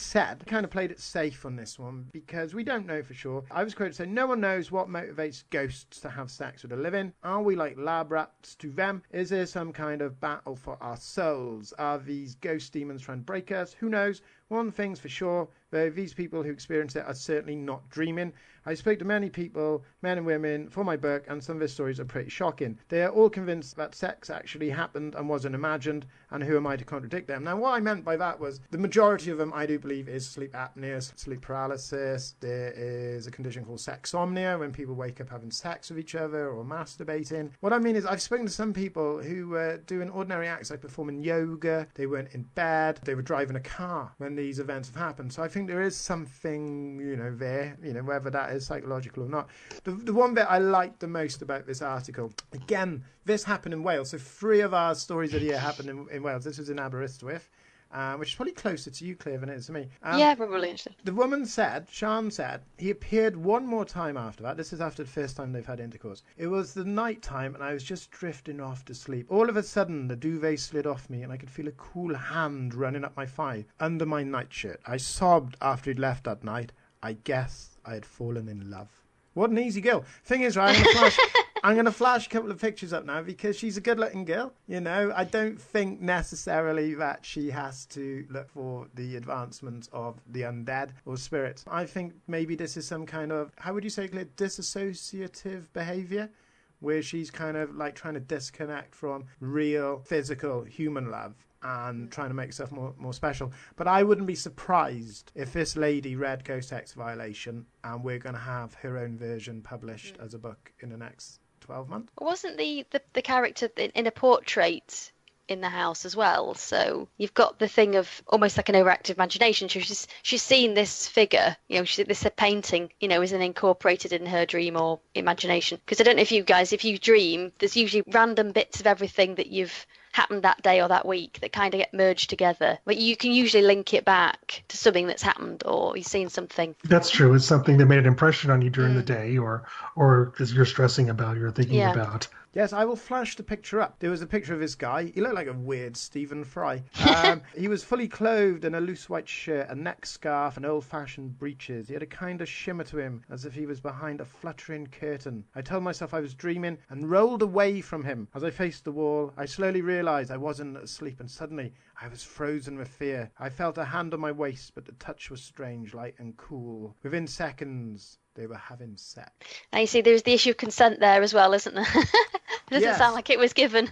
kind of played it safe on this one because we don't know for sure. I was quoted saying, no one knows what motivates ghosts to have sex with the living. Are we like lab rats to them? Is there some kind of battle for our souls? Are these ghost demons trying to break us? Who knows? One thing's for sure, these people who experience it are certainly not dreaming. I spoke to many people, men and women, for my book, and some of their stories are pretty shocking. They are all convinced that sex actually happened and wasn't imagined, and who am I to contradict them? Now, what I meant by that was the majority of them, I do believe, is sleep apnea, sleep paralysis. There is a condition called sexsomnia, when people wake up having sex with each other or masturbating. What I mean is I've spoken to some people who were doing ordinary acts like performing yoga, they weren't in bed, they were driving a car when these events have happened. So I think there is something, there, whether that is psychological or not. The one bit I liked the most about this article, again, this happened in Wales. So 3 of our stories of the year happened in Wales. This was in Aberystwyth, which is probably closer to you, Claire, than it is to me. Yeah, probably. Actually. The woman said, Sian said, he appeared one more time after that. This is after the first time they've had intercourse. It was the night time and I was just drifting off to sleep. All of a sudden, the duvet slid off me and I could feel a cool hand running up my thigh under my nightshirt. I sobbed after he'd left that night. I guess I had fallen in love. What an easy girl. Thing is, right, I'm going to flash a couple of pictures up now because she's a good-looking girl. I don't think necessarily that she has to look for the advancement of the undead or spirits. I think maybe this is some kind of, how would you say, Claire, disassociative behavior, where she's kind of like trying to disconnect from real physical human love and trying to make herself more special. But I wouldn't be surprised if this lady read Ghost Sex Violation and we're going to have her own version published as a book in the next 12 months. Wasn't the character in a portrait in the house as well? So you've got the thing of almost like an overactive imagination. She's seen this figure, this painting, isn't incorporated in her dream or imagination. Because I don't know if you dream, there's usually random bits of everything that you've happened that day or that week that kind of get merged together, but you can usually link it back to something that's happened or you've seen something. That's true. It's something that made an impression on you during the day or because you're stressing about, you're thinking about. Yes, I will flash the picture up. There was a picture of this guy. He looked like a weird Stephen Fry. He was fully clothed in a loose white shirt, a neck scarf, and old-fashioned breeches. He had a kind of shimmer to him, as if he was behind a fluttering curtain. I told myself I was dreaming and rolled away from him. As I faced the wall, I slowly realized realised I wasn't asleep, and suddenly I was frozen with fear. I felt a hand on my waist, but the touch was strange, light and cool. Within seconds, they were having sex. And you see, there's the issue of consent there as well, isn't there? It doesn't sound like it was given.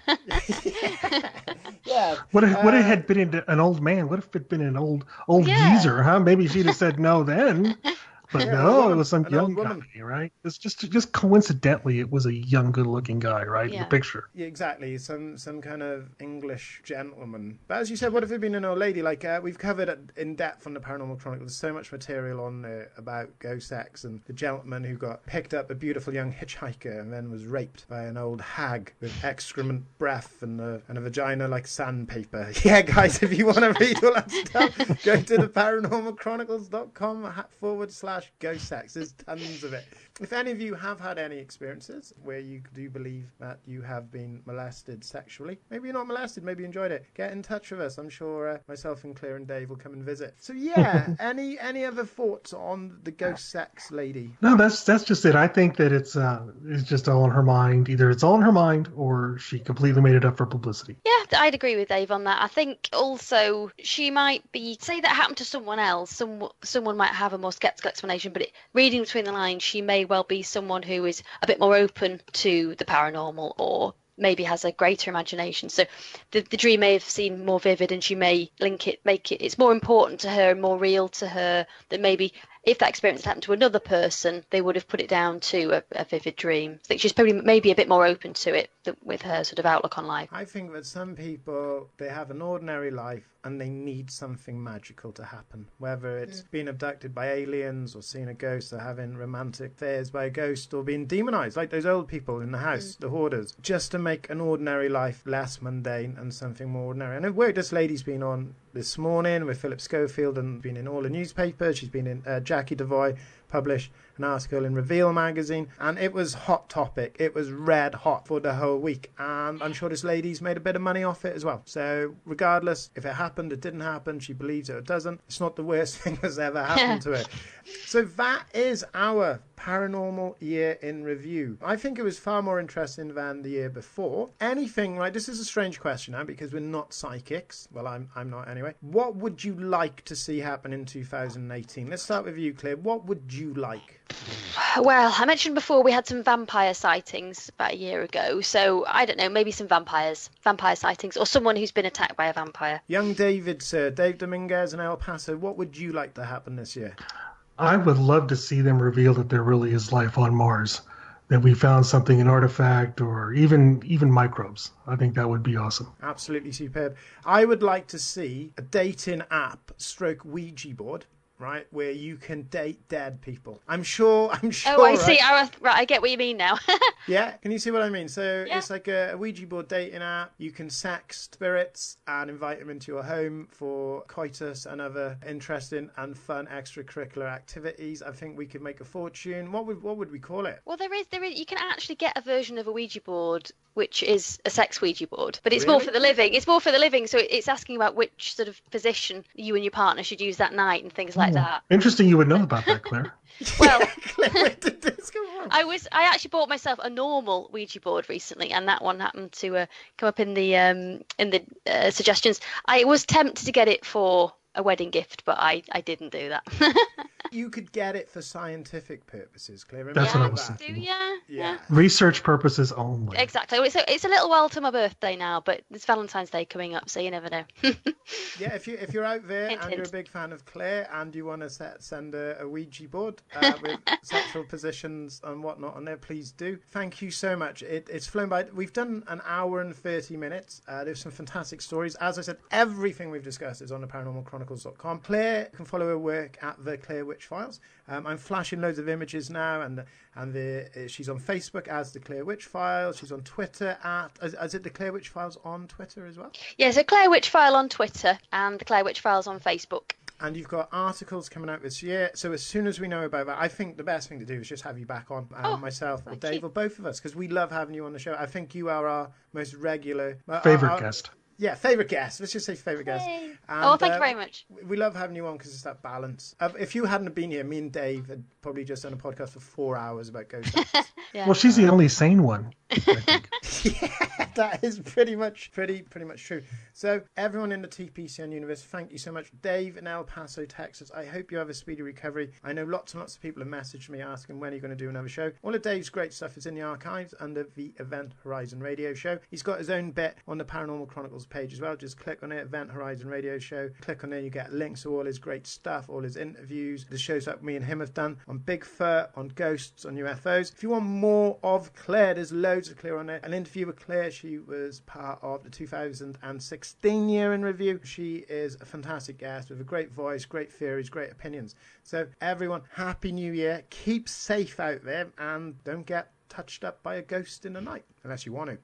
Yeah. What if it had been an old man? What if it had been an old geezer, huh? Maybe she'd have said no then. But no, it was some young guy, right? It's just coincidentally, it was a young, good-looking guy, right? In the picture. Yeah, exactly. Some kind of English gentleman. But as you said, what if it had been an old lady? Like we've covered in depth on the Paranormal Chronicles. There's so much material on there about ghost sex and the gentleman who got picked up a beautiful young hitchhiker and then was raped by an old hag with excrement breath and a vagina like sandpaper. Yeah, guys, if you want to read all that stuff, go to the paranormalchronicles.com/ghost sex. There's tons of it. If any of you have had any experiences where you do believe that you have been molested sexually, maybe you're not molested, maybe you enjoyed it, get in touch with us. I'm sure myself and Claire and Dave will come and visit. So yeah, any other thoughts on the ghost sex lady? No, that's just it. I think that it's just all in her mind. Either it's all in her mind or she completely made it up for publicity. Yeah, I'd agree with Dave on that. I think also she might be, say that happened to someone else, someone might have a more skeptical explanation, but reading between the lines, she may well be someone who is a bit more open to the paranormal or maybe has a greater imagination. So the dream may have seemed more vivid and she may make it's more important to her and more real to her that maybe if that experience happened to another person, they would have put it down to a vivid dream. I think she's probably maybe a bit more open to it with her sort of outlook on life. I think that some people, they have an ordinary life and they need something magical to happen. Whether it's being abducted by aliens or seeing a ghost or having romantic affairs by a ghost or being demonized, like those old people in the house, the hoarders, just to make an ordinary life less mundane and something more ordinary. And it worked. This lady's been on this morning with Philip Schofield and been in all the newspapers. She's been in Jackie Devoy published an article in Reveal magazine, and it was hot topic. It was red hot for the whole week, and I'm sure this lady's made a bit of money off it as well. So regardless if it happened, it didn't happen, she believes it or doesn't, it's not the worst thing that's ever happened to her. So that is our paranormal year in review. I think it was far more interesting than the year before. Anything, right, this is a strange question now because we're not psychics. Well, I'm not anyway. What would you like to see happen in 2018? Let's start with you, Claire. What would you like? Well, I mentioned before we had some vampire sightings about a year ago, so I don't know, maybe some vampire sightings or someone who's been attacked by a vampire. Young David, sir, Dave Dominguez in El Paso, what would you like to happen this year? I would love to see them reveal that there really is life on Mars, that we found something, an artifact, or even microbes. I think that would be awesome. Absolutely superb. I would like to see a dating app stroke Ouija board, right, where you can date dead people. I'm sure. Oh, I see. Right, I get what you mean now. Yeah, can you see what I mean? So it's like a Ouija board dating app. You can sext spirits and invite them into your home for coitus and other interesting and fun extracurricular activities. I think we could make a fortune. What would we call it? Well, there is. You can actually get a version of a Ouija board which is a sex Ouija board, but it's more for the living. It's more for the living, so it's asking about which sort of position you and your partner should use that night and things like that. Interesting, you would know about that, Claire. Well, Claire, where did this go wrong? I actually bought myself a normal Ouija board recently, and that one happened to come up in the suggestions. I was tempted to get it for a wedding gift, but I didn't do that. You could get it for scientific purposes, Claire. That's what I was thinking. Yeah. Research purposes only. Exactly. It's a little while to my birthday now, but it's Valentine's Day coming up, so you never know. Yeah, if you're out there and you're a big fan of Claire and you want to send a Ouija board with sexual positions and whatnot on there, please do. Thank you so much. It's flown by. We've done an hour and 30 minutes. There's some fantastic stories. As I said, everything we've discussed is on the paranormalchronicles.com. Claire can follow her work at the Claire Witch Files. I'm flashing loads of images now, and she's on Facebook as the Claire Witch Files. She's on Twitter is it the Claire Witch Files on Twitter as well? Yeah, so Claire Witch File on Twitter and the Claire Witch Files on Facebook. And you've got articles coming out this year. So as soon as we know about that, I think the best thing to do is just have you back on, myself or Dave or both of us, because we love having you on the show. I think you are our most regular favorite guest. Yeah, favourite guest. Let's just say favourite guest. And, thank you very much. We love having you on because it's that balance. If you hadn't been here, me and Dave had probably just done a podcast for 4 hours about ghosts. Yeah. Well, she's the only sane one. Yeah, that is pretty much true. So everyone in the TPCN universe, thank you so much. Dave in El Paso, Texas, I hope you have a speedy recovery. I know lots and lots of people have messaged me asking when you're going to do another show. All of Dave's great stuff is in the archives under the Event Horizon Radio Show. He's got his own bit on the Paranormal Chronicles page as well. Just click on it, Event Horizon Radio Show. Click on there, you get links to all his great stuff, all his interviews, the shows that me and him have done on Bigfoot, on ghosts, on UFOs. If you want more of Claire, there's loads of Claire on there. An interview with Claire, she was part of the 2016 year in review. She is a fantastic guest with a great voice, great theories, great opinions. So everyone, Happy New Year. Keep safe out there and don't get touched up by a ghost in the night, unless you want to.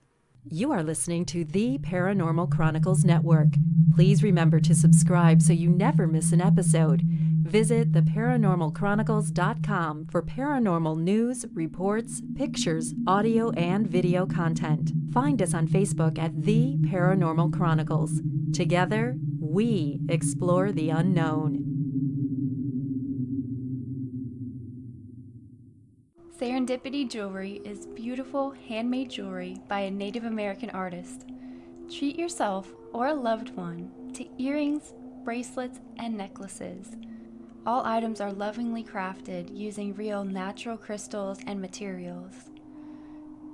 You are listening to the Paranormal Chronicles Network. Please remember to subscribe so you never miss an episode. Visit theparanormalchronicles.com for paranormal news, reports, pictures, audio, and video content. Find us on Facebook at The Paranormal Chronicles. Together, we explore the unknown. Serendipity Jewelry is beautiful handmade jewelry by a Native American artist. Treat yourself or a loved one to earrings, bracelets, and necklaces. All items are lovingly crafted using real natural crystals and materials.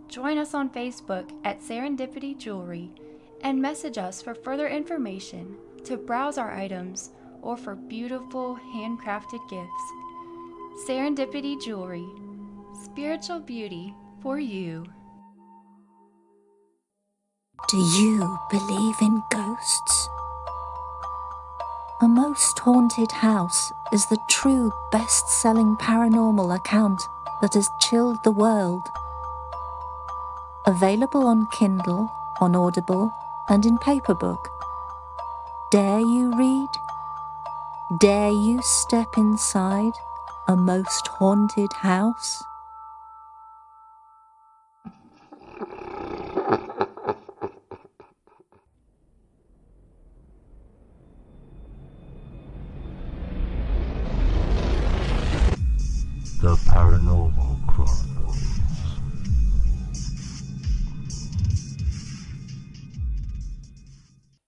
Join us on Facebook at Serendipity Jewelry and message us for further information, to browse our items, or for beautiful handcrafted gifts. Serendipity Jewelry. Spiritual beauty for you. Do you believe in ghosts? A Most Haunted House is the true best-selling paranormal account that has chilled the world. Available on Kindle, on Audible, and in paperback. Dare you read? Dare you step inside a most haunted house? The Paranormal Chronicles.